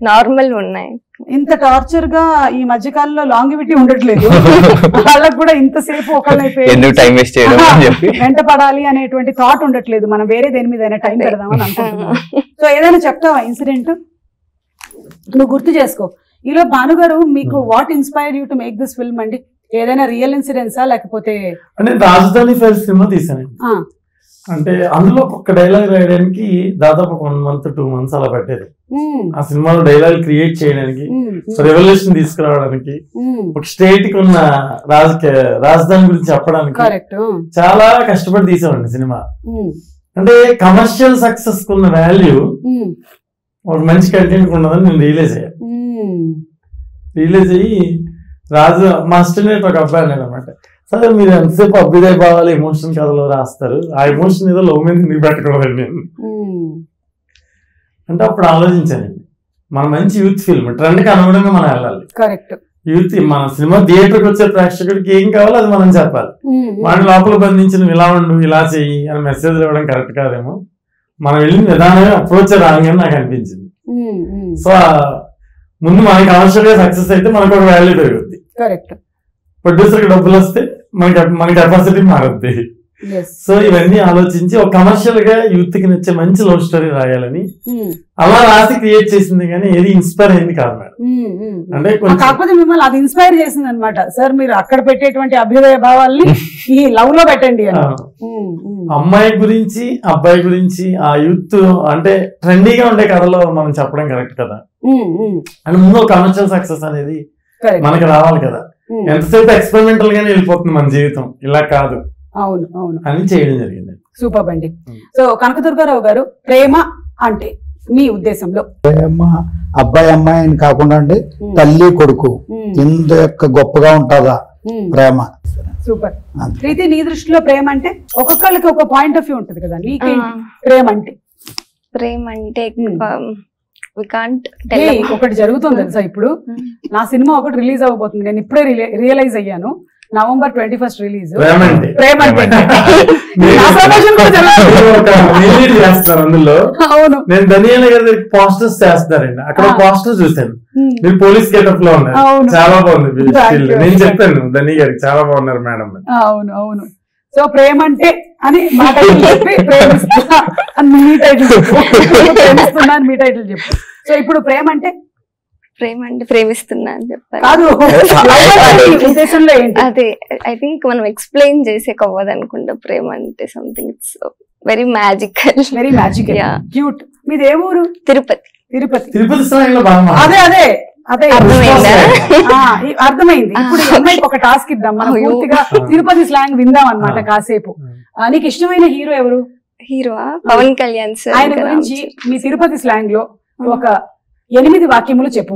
నార్మల్ ఉన్నాయి. ఇంత టార్చర్ గా ఈ మధ్య కాలంలో లాంగివిటీ ఉండట్లేదు. వాళ్ళకి కూడా ఇంతసేపు వెంట పడాలి అనేటువంటి థాట్ ఉండట్లేదు. మనం వేరే దేని మీద టైం పెడదామని అనుకుంటున్నాం. సో ఏదైనా చెప్తావా ఇన్సిడెంట్? నువ్వు గుర్తు చేసుకో. ఈలో భానుగారు, మీకు what inspire you to make this film అండి? ఏదైనా రియల్ ఇన్సిడెంట్సా లేకపోతే? అంటే రాజధాని ఫైల్స్ సినిమా తీసానండి. అంటే అందులో ఒక డైలాగ్ రాయడానికి దాదాపు 1 month 2 months అలా పట్టేది. ఆ సినిమాలో డైలాగ్ క్రియేట్ చేయడానికి, రెవల్యూషన్ తీసుకురావడానికి, ఒక స్టేట్ కి ఉన్న రాజధాని గురించి చెప్పడానికి చాలా కష్టపడి తీసామండి సినిమా. అంటే కమర్షియల్ సక్సెస్ కున్న వాల్యూ ఒక మంచి కంటెంట్ ఉన్నదని నేను రియలైజ్ అయ్యి మా స్టూడెంట్ ఒక అబ్బాయి అన్నాడు అనమాట, సరే మీరు ఎంతసేపు అభ్యుదయ భావాలు ఎమోషన్ కథలో రాస్తారు, ఆ ఎమోషన్ ఏదో లవ్ మీద నీకు పెట్టకూడదండి నేను అంటే. అప్పుడు ఆలోచించానండి, మన మంచి యూత్ ఫిల్మ్ ట్రెండ్కి అనుగుణంగా మనం వెళ్ళాలి. కరెక్ట్. యూత్ మన సినిమా థియేటర్కి వచ్చే ప్రేక్షకుడికి ఏం కావాలో అది మనం చెప్పాలి. వాడిని లోపల బంధించి నువ్వు ఇలా ఉండు, ఇలా చెయ్యి అని మెసేజ్ ఇవ్వడం కరెక్ట్ కాదేమో. మనం వెళ్ళిన విధానమే అప్రోచ్ రాంగ్ అని నాకు అనిపించింది. సో ముందు మనకి అవసరంగా సక్సెస్ అయితే మనకు ఒక వాల్యూ పెరుగుద్ది. కరెక్ట్. ప్రొడ్యూసర్కి డబ్బులు వస్తే మన కెపాసిటీ మారుద్ది. సో ఇవన్నీ ఆలోచించి ఒక కమర్షియల్ గా యూత్ కి నచ్చే మంచి లవ్ స్టోరీ రాయాలని అలా రాసి క్రియేట్ చేసింది, కానీ ఏది ఇన్స్పైర్ అయింది కాదు మేడం. అంటే కాకపోతే మిమ్మల్ని అది ఇన్స్పైర్ చేసింది అనమాట. సార్ మీరు అక్కడ పెట్టేటువంటి అభ్యుదయ భావాల్ని ఈ లవ్ లో పెట్టండి. అమ్మాయి గురించి అబ్బాయి గురించి ఆ యూత్ అంటే ట్రెండీగా ఉండే కథలో మనం చెప్పడం కరెక్ట్ కదా. అండ్ ముందు కమర్షియల్ సక్సెస్ అనేది మనకి రావాలి కదా. ఎంతసేపు ఎక్స్పెరిమెంటల్ గానే వెళ్ళిపోతుంది మన జీవితం, ఇలా కాదు. అవును అవును అని చేయడం జరిగింది. సూపర్ అండి. సో కనకదుర్గారావు గారు, ప్రేమ అంటే మీ ఉద్దేశంలో? ప్రేమ అబ్బాయి అమ్మాయి అని కాకుండా అండి, తల్లి కొడుకు ఇంత యొక్క గొప్పగా ఉంటుందా ప్రేమ? సూపర్. ప్రీతి, నీ దృష్టిలో ప్రేమ అంటే? ఒక్కొక్కళ్ళకి ఒక పాయింట్ ఆఫ్ వ్యూ ఉంటుంది కదా. నీకేంటి ప్రేమ అంటే? ప్రేమ అంటే ఒకటి జరుగుతుంది తెలుసా, ఇప్పుడు నా సినిమా ఒకటి రిలీజ్ అవ్వబోతుంది. నేను ఇప్పుడే రియలైజ్ అయ్యాను. November 21st release. అందులో నేను ధనియాల గారి పోస్టర్స్ చేస్తున్నారండి. అక్కడ పోస్టర్ చూసాను, మీరు పోలీస్ గెటప్ లో ఉన్నారు, చాలా బాగుంది. నేను చెప్పాను ధని గారికి, చాలా బాగున్నారు మేడం. అవును అవును. సో ప్రేమ అంటే అని మా టైటిల్ చెప్పి, ప్రేమిస్తున్నా అని మీ టైటిల్ చెప్పు, ప్రేమిస్తున్నా అని మీ టైటిల్ చెప్పు. సో ఇప్పుడు ప్రేమ అంటే? ప్రేమ అంటే ప్రేమిస్తున్నా అని చెప్పారు. అదే ఐ థింక్ మనం ఎక్స్ప్లెయిన్ చేసే కవ్వదు అనుకుంటా. ప్రేమ అంటే something it's very magical. Very magical, cute. మీది ఏ ఊరు? తిరుపతి. అదే అదే అదే అర్థమైంది. ఇప్పుడు అమ్మాయికి ఒక టాస్క్ ఇద్దాం, మనం పూర్తిగా తిరుపతి స్లాంగ్ విందాం అన్నమాట కాసేపు. నీకు ఇష్టమైన హీరో ఎవరు? Hero Pawan Kalyan sir. ఆయన గురించి మీ తిరుపతి స్లాంగ్ లో ఒక 8 వాక్యములు చెప్పు.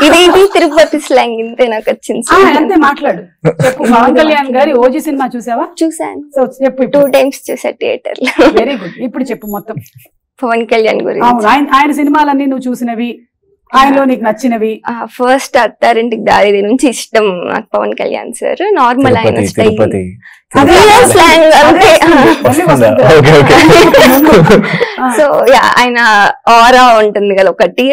ఇది తిరుపతి స్లాంగ్ ఇంతే నాకు వచ్చింది. అంతే మాట్లాడు, చెప్పు. పవన్ కళ్యాణ్ గారి ఓజీ సినిమా చూసావా? చూసాను. సో చెప్పు. 2 times చూసా థియేటర్ లో. Very good. ఇప్పుడు చెప్పు మొత్తం పవన్ కళ్యాణ్ గురించి. ఆయన సినిమాలన్నీ నువ్వు చూసినవి ఆయనలో నీకు నచ్చినవి? ఫస్ట్ అత్తారింటికి దారి నుంచి ఇష్టం నాకు పవన్ కళ్యాణ్ సార్. నార్మల్ ఆయన స్టైల్, తిరుపతి స్లాంగ్ అంతే. సో ఆయన ఆరా ఉంటుంది కదా ఒకటి,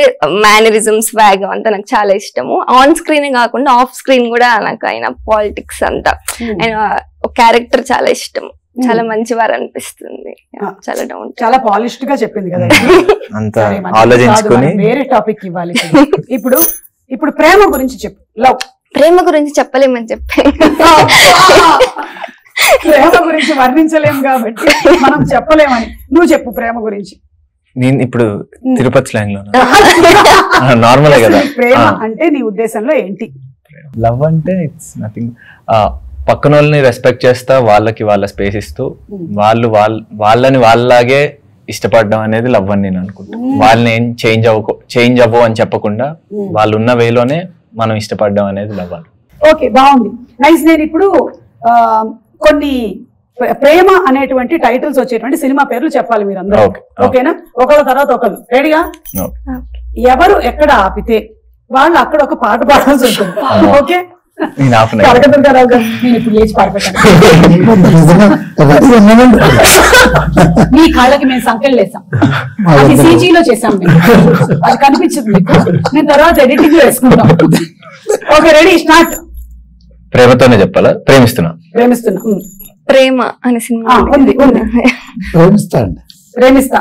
మేనరిజం స్వాగ్ అంతా నాకు చాలా ఇష్టము. ఆన్ స్క్రీన్ కాకుండా ఆఫ్ స్క్రీన్ కూడా నాకు ఆయన పాలిటిక్స్ అంతా, ఆయన క్యారెక్టర్ చాలా ఇష్టం. చాలా మంచివారు అనిపిస్తుంది. చాలా డౌన్, చాలా పాలిష్డ్ గా చెప్పింది కదా. అంతా ఆలోచించుకొని వేరే టాపిక్ ఇవ్వాలి. ఇప్పుడు ఇప్పుడు ప్రేమ గురించి చెప్పు. లవ్, ప్రేమ గురించి చెప్పలేమని చెప్పి ప్రేమ గురించి వర్ణించలేము కాబట్టి మనం చెప్పలేమని. నువ్వు చెప్పు ప్రేమ గురించి. నేను ఇప్పుడు తిరుపతి స్లాంగ్ లో నార్మలే కదా. ప్రేమ అంటే నీ ఉద్దేశంలో ఏంటి? లవ్ అంటే ఇట్స్ నథింగ్, పక్కన వాళ్ళని రెస్పెక్ట్ చేస్తా, వాళ్ళకి వాళ్ళ స్పేస్ ఇస్తూ వాళ్ళని వాళ్ళలాగే ఇష్టపడడం అనేది లవ్ అని నేను అనుకుంటా. వాళ్ళని ఏం చేంజ్ అవ్వవు అని చెప్పకుండా వాళ్ళు ఉన్న వేలోనే మనం ఇష్టపడడం అనేది లవ్ అని. ఓకే, బాగుంది, నైస్. నేను ఇప్పుడు కొన్ని ప్రేమ అనేటువంటి టైటిల్స్ వచ్చేటువంటి సినిమా పేర్లు చెప్పాలి మీరు అందరూ. ఓకేనా? ఒకళ్ళ తర్వాత ఒకళ్ళు. రెడీగా? ఎవరు ఎక్కడ ఆపితే వాళ్ళు అక్కడ ఒక పాట పాడాల్సి ఉంటుంది. ఓకే, కనకదుర్గారావు గారు నేను ఇప్పుడు లేచి పాడిపెట్టాను. మీ కాళ్ళకి మేము సంఖ్యలు వేసాం, అది సీజీలో చేసాం, అది కనిపించదు మీకు, నేను తర్వాత ఎడిటింగ్ లో వేసుకుంటాం. Okay, ready, start. ప్రేమతోనే చెప్పాలా? ప్రేమిస్తున్నా ప్రేమ అనే సినిమా ఉంది. ప్రేమిస్తా ప్రేమిస్తా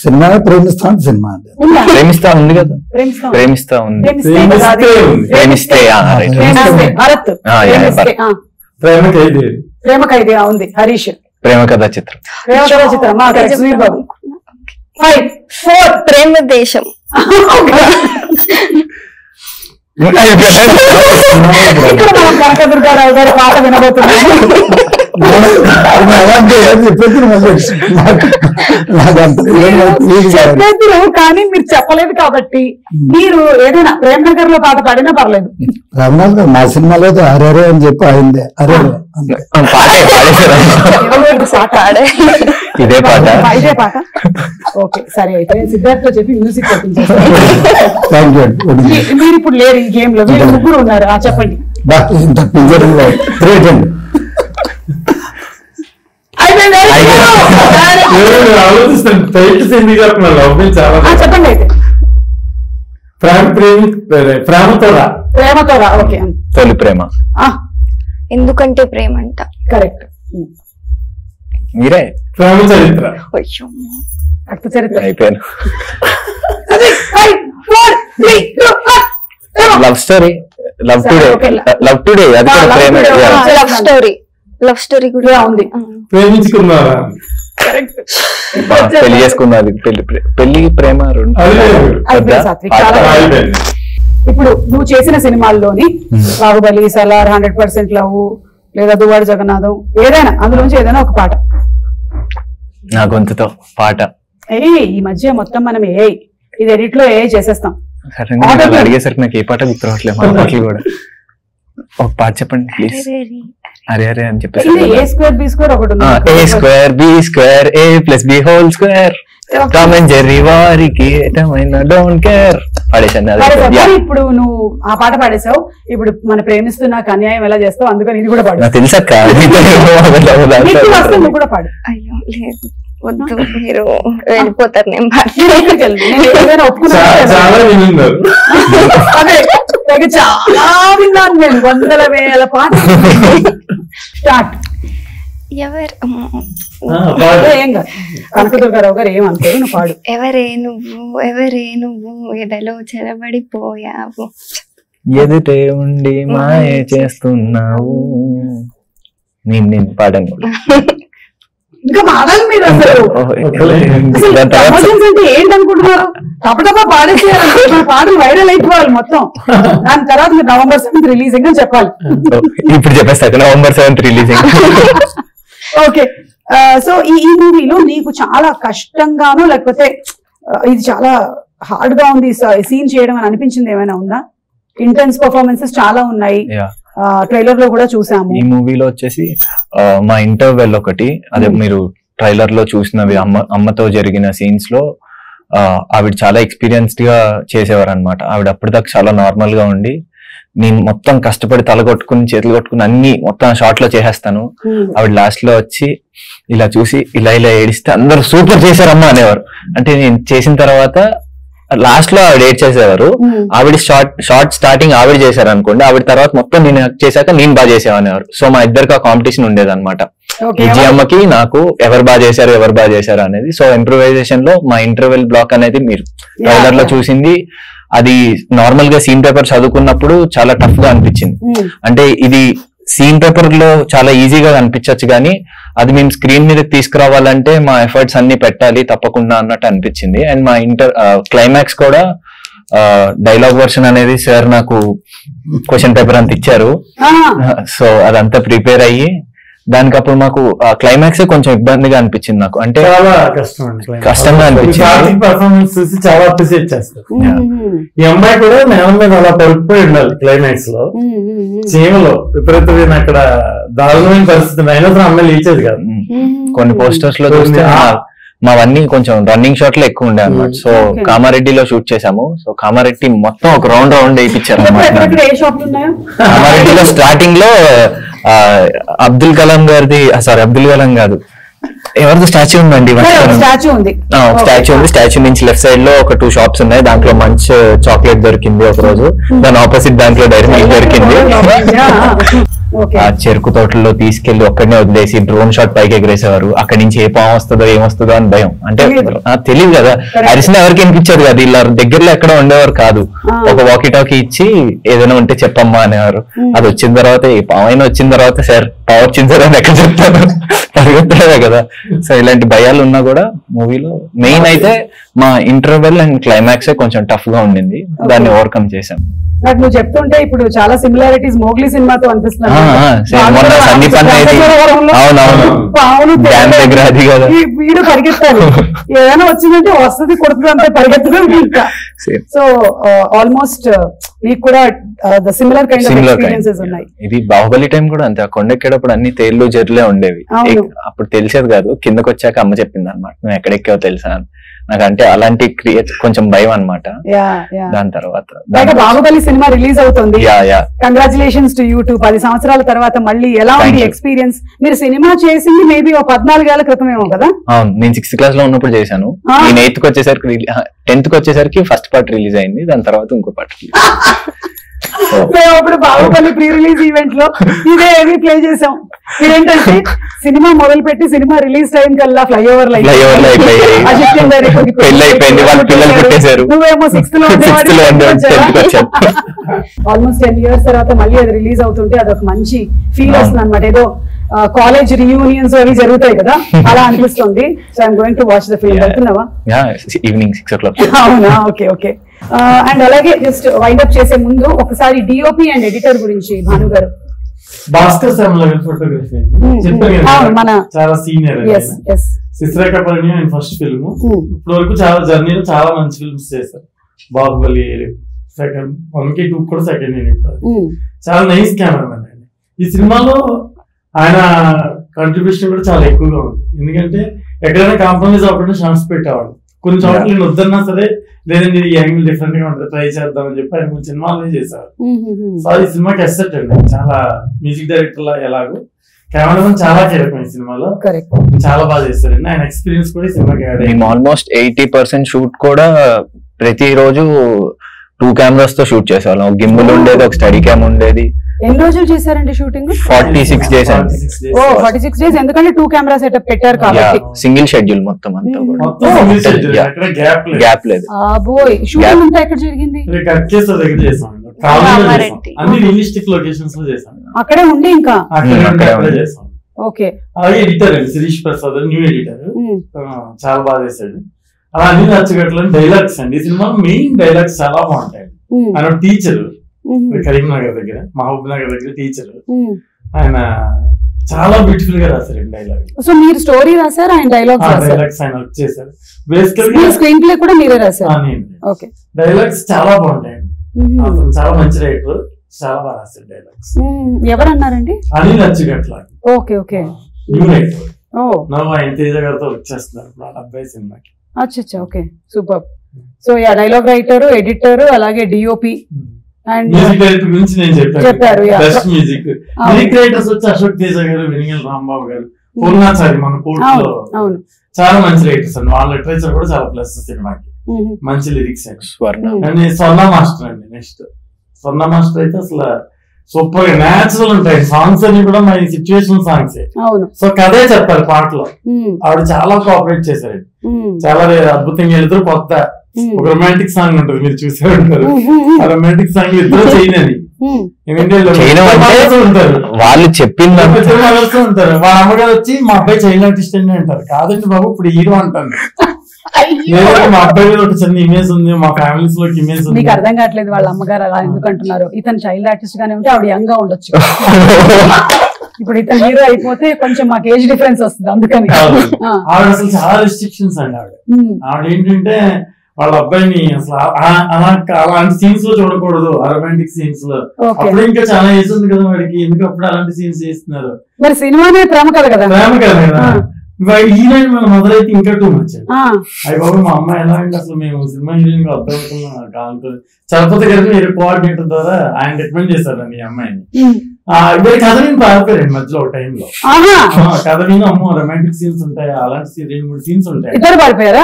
సినిమా, ప్రేమిస్తా సినిమా అంటే ప్రేమిస్తా ఉంది కదా. ప్రేమిస్తా ఉంది, ప్రేమిస్తే భరత్, ప్రేమ ఖైదీ ఉంది, హరీష్. ప్రేమ కథా చిత్రం, సుధీర్ బాబు. 5, 4 ప్రేమ దేశం. ఇక్కడ మనం కనకదుర్గారావు గారి పాట వినబోతున్నాం. చెప్పేద్దరు కానీ మీరు చెప్పలేదు కాబట్టి మీరు ఏదైనా ప్రేమ్ నగర్ లో పాట పాడినా పర్లేదు. రమణాథ్ గారు మా సినిమాలో అరే అని చెప్పి అయిందే అరే ఇదే పాట. ఓకే, సరే, అయితే సిద్ధార్థ్ తో చెప్పి మ్యూజిక్ పెట్టించేస్తాను. మీరు ఇప్పుడు లేరు ఈ గేమ్ లో, మీరు ముగ్గురు ఉన్నారు. చెప్పండి. చెప్పండి అయితే. ప్రేమతో రా. ఓకే, తొలి ప్రేమ. ఎందుకంటే ప్రేమ అంట. కరెక్ట్. మీరే. ప్రేమ చరిత్ర. రక్త చరిత్ర అయిపోయాను. లవ్ స్టోరీ, లవ్ టుడే అది కూడా ప్రేమ. లవ్ స్టోరీ కూడా ఉంది. ప్రేమించుకున్నారా? పెళ్లి చేసుకున్నది, పెళ్లి ప్రేమ రెండు. ఇప్పుడు నువ్వు చేసిన సినిమాల్లోని బాహుబలి, సలార్, 100% లవ్, లేదా దువ్వాడు జగన్నాథం, ఏదైనా అందులోంచి ఏదైనా ఒక పాట. నా గొంతుతో పాట. ఈ మధ్య మొత్తం మనం ఇది ఎడిట్ లో చేసేస్తాం. అడిగేసరికి నాకు ఏ పాట గుర్తు రావట్లేదు. మా పాటలు కూడా ఒక పాట చెప్పండి ప్లీజ్. అరే అరే అని చెప్పేసి A square B square ఒకటి ఉంది. A square B square A plus B whole square Tom and Jerry వారికి డోంట్ కేర్ పాడేసాను. ఇప్పుడు నువ్వు ఆ పాట పాడేసావు, ఇప్పుడు మన ప్రేమిస్తున్నాక అన్యాయం ఎలా చేస్తావు, అందుకని ఇది కూడా పాడు. నాకు తెలుసక్క, నువ్వు కూడా పాడు. అయ్యో లేదు, వద్దు, మీరు వెళ్ళిపోతారు. నేను చాలా విన్నాను నేను, 100,000 పాట. స్టార్ట్. కనకదుర్గారావు గారు ఏమంటారు, నువ్వు పాడు. ఎవరే నువ్వు ఎదలో చెరబడిపోయావు, ఎదుటే ఉండి మాయ చేస్తున్నావు. నేను పాడాను ఇంకా మాడాలి మీరు. అసలు అంటే ఏంటనుకుంటున్నారు? తప్పటప్ప పాడేసేయాలి, పాటలు వైరల్ అయిపోవాలి మొత్తం. దాని తర్వాత మీరు November 7th రిలీజింగ్ అని చెప్పాలి. ఇప్పుడు చెప్పేస్తా, November 7th releasing. Okay, so ఈ మూవీలో నీకు చాలా కష్టంగానో లేకపోతే ఇది చాలా హార్డ్ గా ఉంది సీన్ చేయడం అని అనిపించింది ఏమైనా ఉందా? ఇంటెన్స్ పర్ఫార్మెన్సెస్ చాలా ఉన్నాయి, ట్రైలర్ లో కూడా చూసాము. ఈ మూవీలో వచ్చేసి మా ఇంటర్వెల్ ఒకటి, అదే మీరు ట్రైలర్ లో చూసినవి అమ్మతో జరిగిన సీన్స్ లో ఆవిడ చాలా ఎక్స్పీరియన్స్డ్ గా చేసేవారు అనమాట. ఆవిడ అప్పటిదాకా చాలా నార్మల్ గా ఉండి, నేను మొత్తం కష్టపడి తల కొట్టుకుని చేతులు కొట్టుకుని అన్ని మొత్తం షార్ట్ లో చేసేస్తాను, ఆవిడ లాస్ట్ లో వచ్చి ఇలా చూసి ఇలా ఏడిస్తే అందరూ సూపర్ చేశారమ్మా అనేవారు. అంటే నేను చేసిన తర్వాత లాస్ట్ లో ఆవిడ ఏడ్ చేసేవారు. ఆవిడ షార్ట్ స్టార్టింగ్ ఆవిడ చేశారు అనుకోండి, ఆవిడ తర్వాత మొత్తం నేను చేశాక నేను బాగా చేసేవారు. సో మా ఇద్దరికి ఆ కాంపిటీషన్ ఉండేది అనమాట. విజయమ్మకి నాకు ఎవరు బాగా చేశారు అనేది. సో ఇంప్రూవైజేషన్ లో మా ఇంటర్వెల్ బ్లాక్ అనేది మీరు ట్రైలర్ లో చూసింది, అది నార్మల్ గా సీన్ పేపర్ చదువుకున్నప్పుడు చాలా టఫ్ గా అనిపించింది. అంటే ఇది సీన్ పేపర్ లో చాలా ఈజీగా అనిపించవచ్చు, కానీ అది మేము స్క్రీన్ మీద తీసుకురావాలంటే మా ఎఫర్ట్స్ అన్ని పెట్టాలి తప్పకుండా అన్నట్టు అనిపించింది. అండ్ మా క్లైమాక్స్ కూడా డైలాగ్ వర్షన్ అనేది సార్ నాకు క్వశ్చన్ పేపర్ అంత ఇచ్చారు. సో అదంతా ప్రిపేర్ అయ్యి దానికి అప్పుడు మాకు క్లైమాక్స్ కొంచెం ఇబ్బందిగా అనిపించింది నాకు. అంటే చాలా కష్టంగా అనిపించింది. పర్ఫార్మెన్స్ చూసి చాలా అప్రిషియేట్ చేస్తారు. ఈ అమ్మాయి కూడా నేల మీద అలా పడిపోయి ఉండాలి క్లైమాక్స్ లో, చీమలో విపరీతమైన అక్కడ దారుణమైన పరిస్థితి అయినా సరే అమ్మాయి లేచేది కాదు. కొన్ని పోస్టర్స్ లో చూస్తే మావన్నీ కొంచెం రన్నింగ్ షాట్ లో ఎక్కువ ఉండే అన్నమాట. సో కామారెడ్డిలో షూట్ చేసాము. సో కామారెడ్డి మొత్తం ఒక రౌండ్ వేయించారు అన్నమాట. కామారెడ్డిలో స్టార్టింగ్ లో అబ్దుల్ కలాం గారిది, సారీ అబ్దుల్ కలాం కాదు, ఎవరిది స్టాచ్యూ ఉందండి, స్టాచ్యూ ఉంది. స్టాచ్యూ నుంచి లెఫ్ట్ సైడ్ లో ఒక 2 షాప్స్ ఉన్నాయి. దాంట్లో మంచి చాక్లెట్ దొరికింది ఒక రోజు, దాని ఆపోజిట్ దాంట్లో డైరీ మిల్క్ దొరికింది. ఆ చెరుకు తోటల్లో తీసుకెళ్లి ఒక్కడనే వదిలేసి డ్రోన్ షాట్ పైకి ఎగరేసేవారు. అక్కడి నుంచి ఏ పాము వస్తుందో ఏమొస్తుందో అని భయం. అంటే తెలియదు కదా, అరిసిన ఎవరికి వినిపించారు కదా, ఇలా దగ్గరలో ఎక్కడ ఉండేవారు కాదు. ఒక వాకీ టాకీ ఇచ్చి ఏదైనా ఉంటే చెప్పమ్మా అనేవారు. అది వచ్చిన తర్వాత ఏ పాము అయినా వచ్చిన తర్వాత సార్ పావు వచ్చింది సార్ అని ఎక్కడ చెప్తాను, పరిగెత్తలేదా కదా. సో ఇలాంటి భయాలు ఉన్నా కూడా మూవీలో మెయిన్ అయితే మా ఇంటర్వెల్ అండ్ క్లైమాక్స్ కొంచెం టఫ్ గా ఉండింది, దాన్ని ఓవర్కమ్ చేశాం. నాకు నువ్వు చెప్తుంటే ఇప్పుడు చాలా సిమిలారిటీస్ మోగ్లీ సినిమాతో అనిపిస్తున్నాయి. వీడు పరిగెత్తాలి, ఏదైనా వచ్చిందంటే వస్తుంది కొడుతుంది అంతే పరిగెత్తడం. ఇంకా సో ఆల్మోస్ట్ మీకు కూడా సిమిలర్ కైండ్ ఆఫ్ ఎక్స్పీరియన్సెస్ ఉన్నాయి. ఇది బాహుబలి టైం కూడా అంతే, కొండెక్కేటప్పుడు అన్ని తేళ్లు జర్లే ఉండేవి. అప్పుడు తెలిసేది కాదు, కిందకి వచ్చాక అమ్మ చెప్పింది అనమాట నువ్వు ఎక్కడెక్కావో తెలుసా అని. నాకు అంటే అలాంటి క్రియేట్ కొంచెం భయం అనమాట. దాని తర్వాత బాహుబలి సినిమా రిలీజ్ అవుతుంది. Congratulations to you. 10 సంవత్సరాల తర్వాత మళ్ళీ ఎలా ఉంది ఎక్స్పీరియన్స్? మీరు సినిమా చేసింది మేబీ 14 ఏళ్ల క్రితమేమో కదా? అవును, నేను 6th క్లాస్ లో ఉన్నప్పుడు చేశాను. నేను 8th వచ్చేసరికి 10th వచ్చేసరికి ఫస్ట్ పార్ట్ రిలీజ్ అయింది, దాని తర్వాత ఇంకో పార్ట్. మేము అప్పుడు బాహుబలి ప్రీ రిలీజ్ ఈవెంట్ లో ఇదే ఏవి ప్లే చేసాం. ఇదేంటంటే సినిమా మొదలు పెట్టి సినిమా రిలీజ్ టైం కల్లా ఫ్లైఓవర్ నువ్వేమో 6th లో ఆల్మోస్ట్ 10 years తర్వాత మళ్ళీ అది రిలీజ్ అవుతుంటే అదొక మంచి ఫీల్ వస్తుంది అనమాట. ఏదో కాలేజ్ రియూనియన్స్ అవి జరుగుతాయి కదా, అలా అనిపిస్తుంది. So I'm going to watch the film. వెళ్తున్నావా? Evening 6 o'clock. అవునా, ఓకే ఓకే. అండ్ అలాగే జస్ట్ వైండ్ అప్ చేసే ముందు ఒకసారి డిఓపి అండ్ ఎడిటర్ గురించి భాను గారు. భాస్కర్ ఫోటోగ్రఫీ మన చాలా సీనియర్. శిశిరేఖపరిణి ఆయన ఫస్ట్ ఫిల్మ్. ఇప్పటి వరకు చాలా జర్నీలో చాలా మంచి ఫిల్మ్స్ చేశారు. బాహుబలి 1 కి 2 కూడా సెకండ్ యూనిట్. చాలా నైస్ కెమెరామెన్ అండి. ఈ సినిమాలో ఆయన కంట్రిబ్యూషన్ కూడా చాలా ఎక్కువగా ఉంది. ఎందుకంటే ఎక్కడైనా కాంప్రమైజ్ అవ్వకుండా ఛాన్స్ పెట్టేవాడు. కొన్ని చోట్ల నేను వద్దన్నా సరే, లేదండి ఈ యాంగిల్ డిఫరెంట్ గా ఉంటుంది ట్రై చేద్దామని చెప్పి ఆయన కొన్ని సినిమాలనే చేశారు. సో ఈ సినిమాకి ఎస్సెట్ అండి. చాలా మ్యూజిక్ డైరెక్టర్ లా ఎలాగో కెమెరామెన్ చాలా కీలకం ఈ సినిమాలో. చాలా బాగా చేశారండి. ఆయన ఎక్స్పీరియన్స్ కూడా ఈ సినిమాకి యాడ్ అయ్యింది. ఆల్మోస్ట్ 80% షూట్ కూడా ప్రతిరోజు 2 cameras తో షూట్ చేసేవాళ్ళం. ఒక గింబల్ ఉండేది, ఒక స్టడీ క్యామ్ ఉండేది. ఎన్ని రోజులు చేశారండి షూటింగ్? 46 days అండి. 46 days, ఎందుకంటే 2 కెమెరా సెటప్ పెట్టారు కాబట్టి. సింగిల్ షెడ్యూల్ మొత్తం అంతా గ్యాప్ లేదు. షూటింగ్ అంతా ఎక్కడ జరిగింది? అక్కడే ఉండి ఇంకా ఓకే. అలాగే ఎడిటర్ అండి శిరీష్ ప్రసాద్, న్యూ ఎడిటర్, చాలా బాగా చేశాడు. అలా అన్ని నచ్చగట్ల డైలాగ్స్ అండి. ఈ సినిమా మెయిన్ డైలాగ్స్ చాలా బాగుంటాయి. ఆయన టీచర్ కరీంనగర్ దగ్గర, మహబూబ్ నగర్ దగ్గర టీచర్. ఆయన చాలా బ్యూటిఫుల్ గా రాశారండి డైలాగ్. సో మీరు స్టోరీ రాశారు, ఆయన డైలాగ్స్ ఆయన వచ్చేసారు. బేసికల్ స్క్రీన్ ప్లే కూడా మీరే రాశారు. ఓకే. డైలాగ్స్ చాలా బాగుంటాయండి. అతను చాలా మంచి రైటర్, చాలా బాగా రాశారు డైలాగ్స్. ఎవరు అన్నారండి? Anil Achchugatla. Okay okay. New writer. నవ్వు ఆయన తేజ గారితో వర్క్ చేస్తున్నారు ఇప్పుడు 70 సినిమాకి. అచ్చా okay super. So dialogue writer, editor, అలాగే డిఓపి అండ్ మ్యూజిక్ డైరెక్టర్ గురించి నేను చెప్పారు. బెస్ట్ మ్యూజిక్ రైటర్స్ వచ్చి అశోక్ తేజ గారు, వెనిగల్ రాంబాబు గారు, పూర్ణాచారి మన కోర్టులో అవును చాలా మంచి రైటర్స్ అండి. వాళ్ళ లిటరేచర్ కూడా చాలా ప్లస్ సినిమాకి, మంచి లిరిక్స్ అండి. అండ్ స్వర్ణ మాస్టర్ అండి. నెక్స్ట్ స్వర్ణ మాస్టర్ అయితే అసలు సూపర్ గా న్యాచురల్ ఉంటాయి సాంగ్స్ అన్ని కూడా మన సిచ్యువేషన్ సాంగ్స్. సో కథే చెప్పారు పాటలో. ఆవిడ చాలా కోఆపరేట్ చేశారు, చాలా అద్భుతంగా వెళ్తారు. కొత్త ఒక రొమాంటిక్ సాంగ్ ఉంటుంది, మీరు చూసే ఉంటారు. ఆ రొమాంటిక్ సాంగ్ ఇద్దరు చేయనని, ఉంటారు వాళ్ళు చెప్పింది ఉంటారు. వాళ్ళ అమ్మగారు వచ్చి మా అబ్బాయి చైల్డ్ ఆర్టిస్ట్ అని అంటారు. కాదండి బాబు ఇప్పుడు హీరో అంటాను. మా అబ్బాయి ఒక చిన్న ఇమేజ్ ఉంది, మా ఫ్యామిలీస్ లో ఇమేజ్ ఉంది. మీకు అర్థం కావట్లేదు వాళ్ళ అమ్మగారు అలా ఎందుకు అంటున్నారు. ఇతను చైల్డ్ ఆర్టిస్ట్ గానే ఉంటే ఆవిడ యంగ్ గా ఉండొచ్చు. ఇప్పుడు ఇతను హీరో అయిపోతే కొంచెం మాకు ఏజ్ డిఫరెన్స్ వస్తుంది, అందుకని. ఆవిడ అసలు చాలా రెస్ట్రిక్షన్స్ అండి. ఆవిడ ఏంటంటే వాళ్ళ అబ్బాయిని అసలు అలాంటి సీన్స్ లో చూడకూడదు, రొమాంటిక్ సీన్స్ లో. అప్పుడు ఇంకా చాలా ఏజ్ ఉంది కదా వాడికి, ఎందుకు అప్పుడు అలాంటి సీన్స్ చేస్తున్నారు. మరి సినిమానే ప్రేమ కదా ప్రేమ కదా. హీరోయిన్ మన మదర్ అయితే ఇంకా టూ మచ్. అయ్యి బాబు మా అమ్మాయి ఎలా అంటే అసలు మేము సినిమా హీరోయిన్ గా అర్థమవుతున్నాం. చలపతి గారికి మీరు కోఆర్డినేటర్ ద్వారా ఆయన రికమెండ్ చేశారండి ఈ అమ్మాయిని. కథ విని పారిపోయారండి మధ్యలో ఒక టైంలో. కథ విని అమ్మో రొమాంటిక్ సీన్స్ ఉంటాయి, అలాంటి 2-3 సీన్స్ ఉంటాయి. ఇద్దరు పారిపోయారు.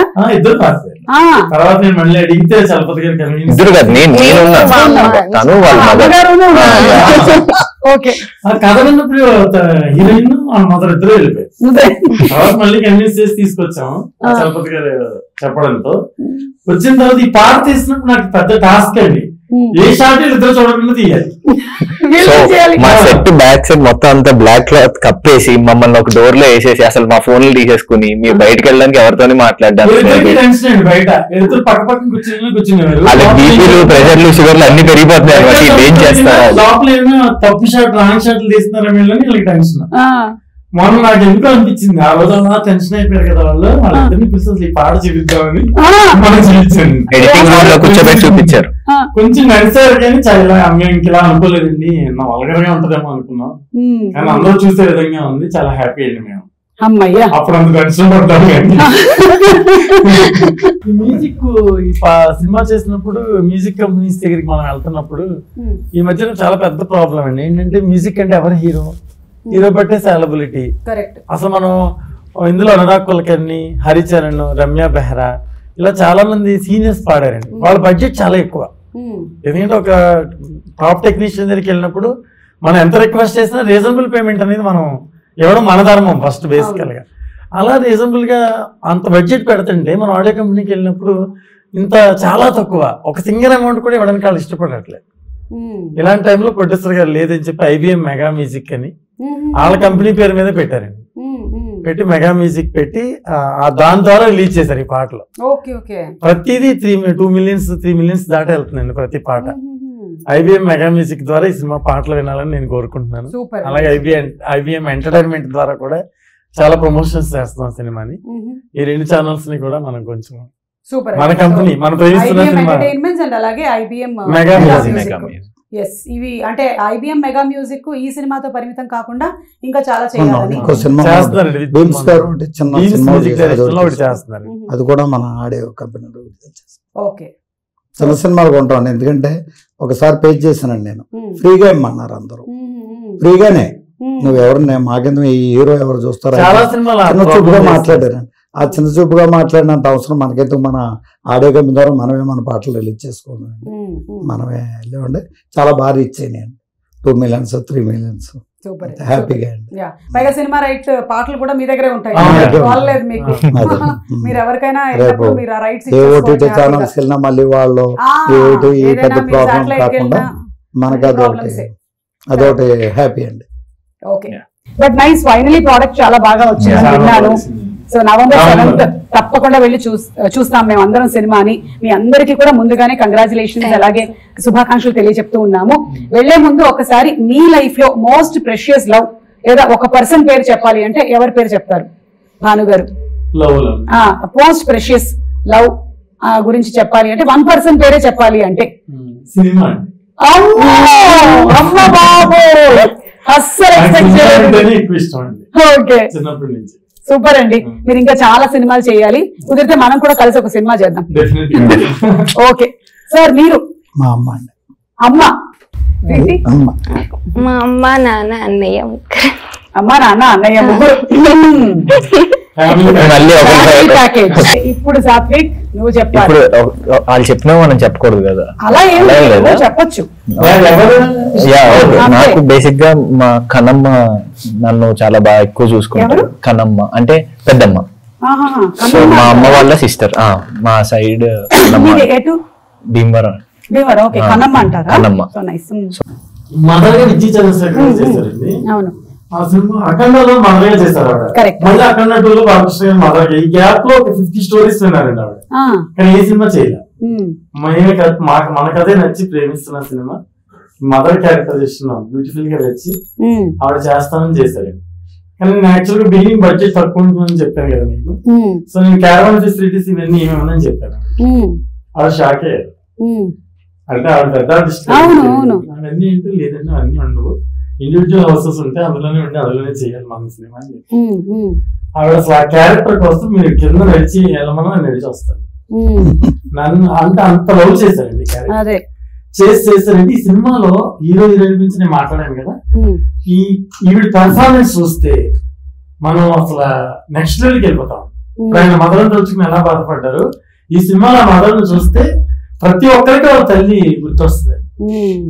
తర్వాత నేను మళ్ళీ అడిగితే చలపతి గారు కథ విన్నప్పుడు హీరోయిన్ మదర్ ఇద్దరు వెళ్ళిపోయారు. తర్వాత మళ్ళీ కన్విన్స్ చేసి తీసుకొచ్చాము చలపతి గారు చెప్పడంతో. వచ్చిన తర్వాత ఈ పాట తీసినప్పుడు నాకు పెద్ద టాస్క్ అండి. ఏ షాట్ ఇద్దరు చూడకుండా తీయాలి. మా సెట్ బ్యాక్ సైడ్ మొత్తం అంతా బ్లాక్ క్లాత్ కప్పేసి మమ్మల్ని ఒక డోర్ లో వేసేసి అసలు మా ఫోన్లు తీసేసుకుని మీరు బయటకు వెళ్ళడానికి ఎవరితోని మాట్లాడడానికి బయట పక్క పక్కన కూర్చునేవారు. వాళ్ళకి బీపీలు, ప్రెషర్లు, షుగర్లు అన్ని పెరిగిపోతున్నాయి. ఏం చేస్తారు? లోపల ఏమైనా తప్పు షాట్, రాంగ్ షాట్లు తీస్తున్నారా వీళ్ళని టెన్షన్. మొన్న నాకు ఎందుకు అనిపించింది, ఆ రోజు అలా టెన్షన్ అయిపోయారు కదా వాళ్ళిద్దరిని పిలిచి ఈ పాట చూపిద్దామని మనం చూపించండి. కూర్చోబెట్టి చూపించారు. కొంచెం నడిచారు కానీ చాలా ఇంకెలా అనుకోలేదండి, నా వల్గర్గా ఉంటదేమో అనుకున్నాం. కానీ అందరూ చూసే విధంగా ఉంది. చాలా హ్యాపీ అండి మేము. అప్పుడు అంత టెన్షన్ పడ్డాము. మ్యూజిక్ ఈ సినిమా చేసినప్పుడు మ్యూజిక్ కంపెనీస్ దగ్గరికి మనం వెళ్తున్నప్పుడు ఈ మధ్యన చాలా పెద్ద ప్రాబ్లం అండి. ఏంటంటే మ్యూజిక్ అంటే ఎవరు హీరో బట్టే సాలబిలిటీ. అసలు మనం ఇందులో అనురాగ్ కులకర్ణి, హరిచరణ్, రమ్య బెహ్రా ఇలా చాలా మంది సీనియర్స్ పాడారండి. వాళ్ళ బడ్జెట్ చాలా ఎక్కువ. ఎందుకంటే ఒక టాప్ టెక్నీషియన్ దగ్గరికి వెళ్ళినప్పుడు మనం ఎంత రిక్వెస్ట్ చేసినా రీజనబుల్ పేమెంట్ అనేది మనం ఇవ్వడం మన ధర్మం ఫస్ట్ బేసికల్ గా. అలా రీజనబుల్ గా అంత బడ్జెట్ పెడుతుంటే మనం ఆడియో కంపెనీకి వెళ్ళినప్పుడు ఇంత చాలా తక్కువ, ఒక సింగిల్ అమౌంట్ కూడా ఇవ్వడానికి వాళ్ళు ఇష్టపడట్లేదు. ఇలాంటి టైంలో ప్రొడ్యూసర్ గారు లేదని చెప్పి IBM మెగా మ్యూజిక్ అని వాళ్ళ కంపెనీ పేరు మీద పెట్టారండి. పెట్టి మెగా మ్యూజిక్ పెట్టి దాని ద్వారా రిలీజ్ చేశారు ఈ పాటలు. ప్రతిదీ 2 మిలియన్స్ 3 మిలియన్స్ దాటి వెళ్తుందండి ప్రతి పాట. IBM మెగా మ్యూజిక్ ద్వారా ఈ సినిమా పాటలు వినాలని నేను కోరుకుంటున్నాను. అలాగే IBM ఎంటర్టైన్మెంట్ ద్వారా కూడా చాలా ప్రమోషన్స్ చేస్తున్నాం సినిమాని. ఈ 2 ఛానల్స్ ని కూడా మనం కొంచెం మన కంపెనీ మన ప్రయోగిస్తున్న సినిమా మెగా మ్యూజిక్. ఇవి అంటే IBM మెగా మ్యూజిక్ ఈ సినిమాతో పరిమితం కాకుండా ఇంకా చాలా చేయాలని అది కూడా మన ఆడియో కంపెనీ చిన్న సినిమాలు కొంటాను. ఎందుకంటే ఒకసారి పే చేశానండి నేను, ఫ్రీగా ఇమ్మన్నారు అందరూ, ఫ్రీగానే. నువ్వు ఎవరు మాకెందుకు ఈ హీరో ఎవరు చూస్తారా చిన్న చూపుగా మాట్లాడారండి. ఆ చిన్న చూపుగా మాట్లాడినంత అవసరం మనకెందుకు, మన ఆడియో కంపెనీ ద్వారా మనమే మన పాటలు రిలీజ్ చేసుకోండి, మనమే వెళ్ళండి. చాలా బాగా ఇచ్చాయి నేను 2 మిలియన్స్ 3 మిలియన్స్ హ్యాపీగా అండి. పైగా సినిమా రైట్ పాటలు కూడా మీ దగ్గరే ఉంటాయి. మీరు ఎవరికైనా ఓటీటీ ఛానల్స్ వెళ్ళినా మళ్ళీ వాళ్ళు ఈ పెద్ద ప్రాబ్లం కాకుండా మనకి అదొకటి హ్యాపీ అండి. Okay, but nice, finally product చాలా బాగా వచ్చింది విన్నాను. సో November 7th తప్పకుండా వెళ్ళి చూస్తాం మేము అందరం సినిమాని. మీ అందరికీ కూడా ముందుగానే కంగ్రాచులేషన్స్ అలాగే శుభాకాంక్షలు తెలియజెప్తూ ఉన్నాము. వెళ్లే ముందు ఒకసారి మీ లైఫ్ లో మోస్ట్ ప్రెషియస్ లవ్ లేదా ఒక పర్సన్ పేరు చెప్పాలి అంటే ఎవరి పేరు చెప్తారు? భాను గారు. మోస్ట్ ప్రెషియస్ లవ్ గురించి చెప్పాలి అంటే 1 పర్సన్ పేరే చెప్పాలి అంటే అమ్మ బాబు అస్సలు ఎక్స్పెక్ట్ చేయలేదు. చిన్నప్పటి నుంచి సూపర్ అండి. మీరు ఇంకా చాలా సినిమాలు చేయాలి, కుదిరితే మనం కూడా కలిసి ఒక సినిమా చేద్దాం. ఓకే సార్, మీరు మా అమ్మ అండి. అమ్మ అమ్మ మా అమ్మ నాన్న అన్నయ్య అమ్మ నాన్న అన్నయ్య ముగ్గురు. మళ్ళీ ప్యాకేజ్. ఇప్పుడు సాత్విక్ నువ్వు చెప్పాలి. ఇప్పుడు వాళ్ళు చెప్పినా మనం చెప్పకూడదు కదా. అలా ఏం లేదు, చెప్పొచ్చు. నాకు బేసిక్ గా మా కన్నమ్మ నన్ను చాలా బాగా ఎక్కువ చూసుకుంటారు. కన్నమ్మ అంటే పెద్దమ్మ. సో మా అమ్మ వాళ్ళ సిస్టర్. మా సైడ్ భీమవరం. ఓకే, కన్నమ్మ అంటారా? కన్నమ్మ. మదర్ గా విజయ్ చంద్రశేఖర్ చేశారండి. అవును, ఆ సినిమా అఖండలో మదర్ గా చేశారు ఆవిడ. కరెక్ట్. మళ్ళీ అఖండ 2లో బాలకృష్ణ మదర్ గా, ఈ గ్యాప్ లో ఒక 50 స్టోరీస్ విన్నారండి ఆవిడ. కానీ ఏ సినిమా చేయలే. మనకదే నచ్చి ప్రేమిస్తున్న సినిమా మదర్ క్యారెక్టరైజేషన్ బ్యూటిఫుల్ గా వచ్చి ఆవిడ చేస్తానని చేశారండి. కానీ నేను యాక్చువల్ గా బిల్డింగ్ బడ్జెట్ తక్కువ ఉంటుందని చెప్పాను కదా మీకు. సో నేను క్యారవాన్ ఫెసిలిటీస్ ఇవన్నీ ఏమేమని చెప్పాను. ఆవిడ షాక్ అయ్యారు. అంటే ఆవిడ పెద్ద ఆర్టిస్ట్. అవన్నీ ఏంటో లేదండి, అవన్నీ ఉండవు, ఇండివిజువల్ హౌసెస్ ఉంటే అందులోనే ఉండి అందులోనే చేయాలి మన సినిమా అని చెప్పి ఆవిడ అసలు ఆ క్యారెక్టర్ కోసం మీరు కింద నడిచి వెళ్ళమని నడిచి వస్తాను. నన్ను అంత లవ్ చేశారండి క్యారెక్టర్. చేశారండి. ఈ సినిమాలో హీరో హీరోయిన్ గురించి నేను మాట్లాడాను కదా, ఈవిడ పర్ఫార్మెన్స్ చూస్తే మనం అసలు నెక్స్ట్ లెవెల్కి వెళ్ళిపోతాం. ఆయన మదర్ తలుచుకుని ఎలా బాధపడ్డారు, ఈ సినిమాలో మదర్ ను చూస్తే ప్రతి ఒక్కరికి వాళ్ళ తల్లి గుర్తొస్తుంది,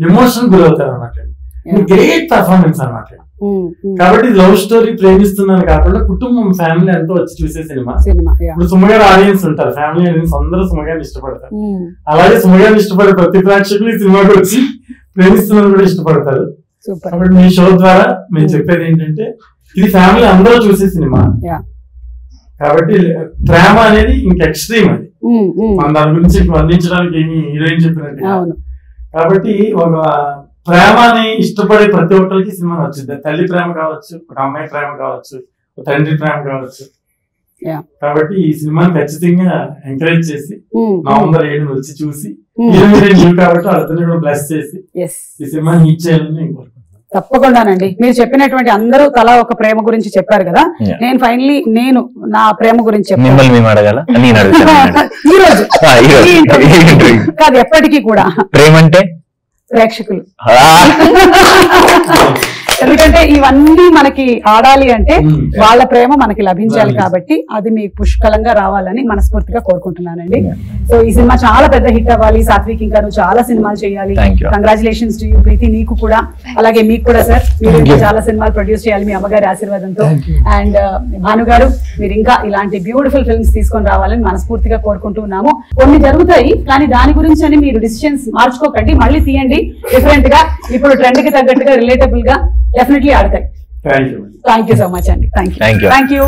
ఎమోషన్ గురవుతారు అన్నమాట. గ్రేట్ పర్ఫార్మెన్స్ అన్నమాట. కాబట్టి లవ్ స్టోరీ ప్రేమిస్తున్నాను కాకుండా కుటుంబం ఫ్యామిలీ అంతా వచ్చి చూసే సినిమా. ఇప్పుడు సుమగారి ఆడియన్స్ ఉంటారు, ఫ్యామిలీ ఆడియన్స్ అందరూ సుమగారిని ఇష్టపడతారు. అలాగే సుమగారిని ఇష్టపడే ప్రతి ప్రేక్షకులు ఈ సినిమాకి వచ్చి ప్రేమిస్తున్నాను కూడా ఇష్టపడతారు. కాబట్టి మీ షో ద్వారా మేము చెప్పేది ఏంటంటే ఇది ఫ్యామిలీ అందరూ చూసే సినిమా. కాబట్టి ప్రేమ అనేది ఇంక ఎక్స్ట్రీమ్, అది మన దాని గురించి వర్ణించడానికి ఏమి హీరోయిన్ చెప్పినట్టు. కాబట్టి ఒక ప్రేమని ఇష్టపడే ప్రతి ఒక్కరికి సినిమా నచ్చింది. తల్లి ప్రేమ కావచ్చు, ఒక అమ్మాయి ప్రేమ కావచ్చు, ఒక తండ్రి ప్రేమ కావచ్చు. కాబట్టి ఈ సినిమాని ఖచ్చితంగా ఎంకరేజ్ చేసి నవంబర్ 7 వచ్చి చూసి హీరోయిన్ కాబట్టి వాళ్ళని కూడా బ్లెస్ చేసి ఈ సినిమాని హిట్ చేయాలని నేను కోరుకుంటున్నాను. తప్పకుండానండి. మీరు చెప్పినటువంటి అందరూ తలా ఒక ప్రేమ గురించి చెప్పారు కదా, నేను ఫైనలీ నేను నా ప్రేమ గురించి చెప్పాను ఈ రోజు కాదు, ఎప్పటికీ కూడా ప్రేమ అంటే ప్రేక్షకులు. ఎందుకంటే ఇవన్నీ మనకి ఆడాలి అంటే వాళ్ళ ప్రేమ మనకి లభించాలి, కాబట్టి అది మీకు పుష్కలంగా రావాలని మనస్ఫూర్తిగా కోరుకుంటున్నానండి. సో ఈ సినిమా చాలా పెద్ద హిట్ అవ్వాలి. సాత్విక్ ఇంకా నువ్వు చాలా సినిమాలు చేయాలి. Congratulations to you. ప్రీతి నీకు కూడా, అలాగే మీకు కూడా సార్, మీరు ఇంకా చాలా సినిమాలు ప్రొడ్యూస్ చేయాలి మీ అమ్మగారి ఆశీర్వాదంతో. అండ్ భాను గారు, మీరు ఇంకా ఇలాంటి బ్యూటిఫుల్ ఫిల్మ్స్ తీసుకొని రావాలని మనస్ఫూర్తిగా కోరుకుంటున్నాము. కొన్ని జరుగుతాయి కానీ దాని గురించి అని మీరు డిసిషన్స్ మార్చుకోకండి, మళ్ళీ తీయండి డిఫరెంట్ గా, ఇప్పుడు ట్రెండ్ కి తగ్గట్టుగా రిలేటబుల్ గా డెఫినెట్లీ ఆడతాయి. థ్యాంక్ యూ సో మచ్ అండి. Thank you.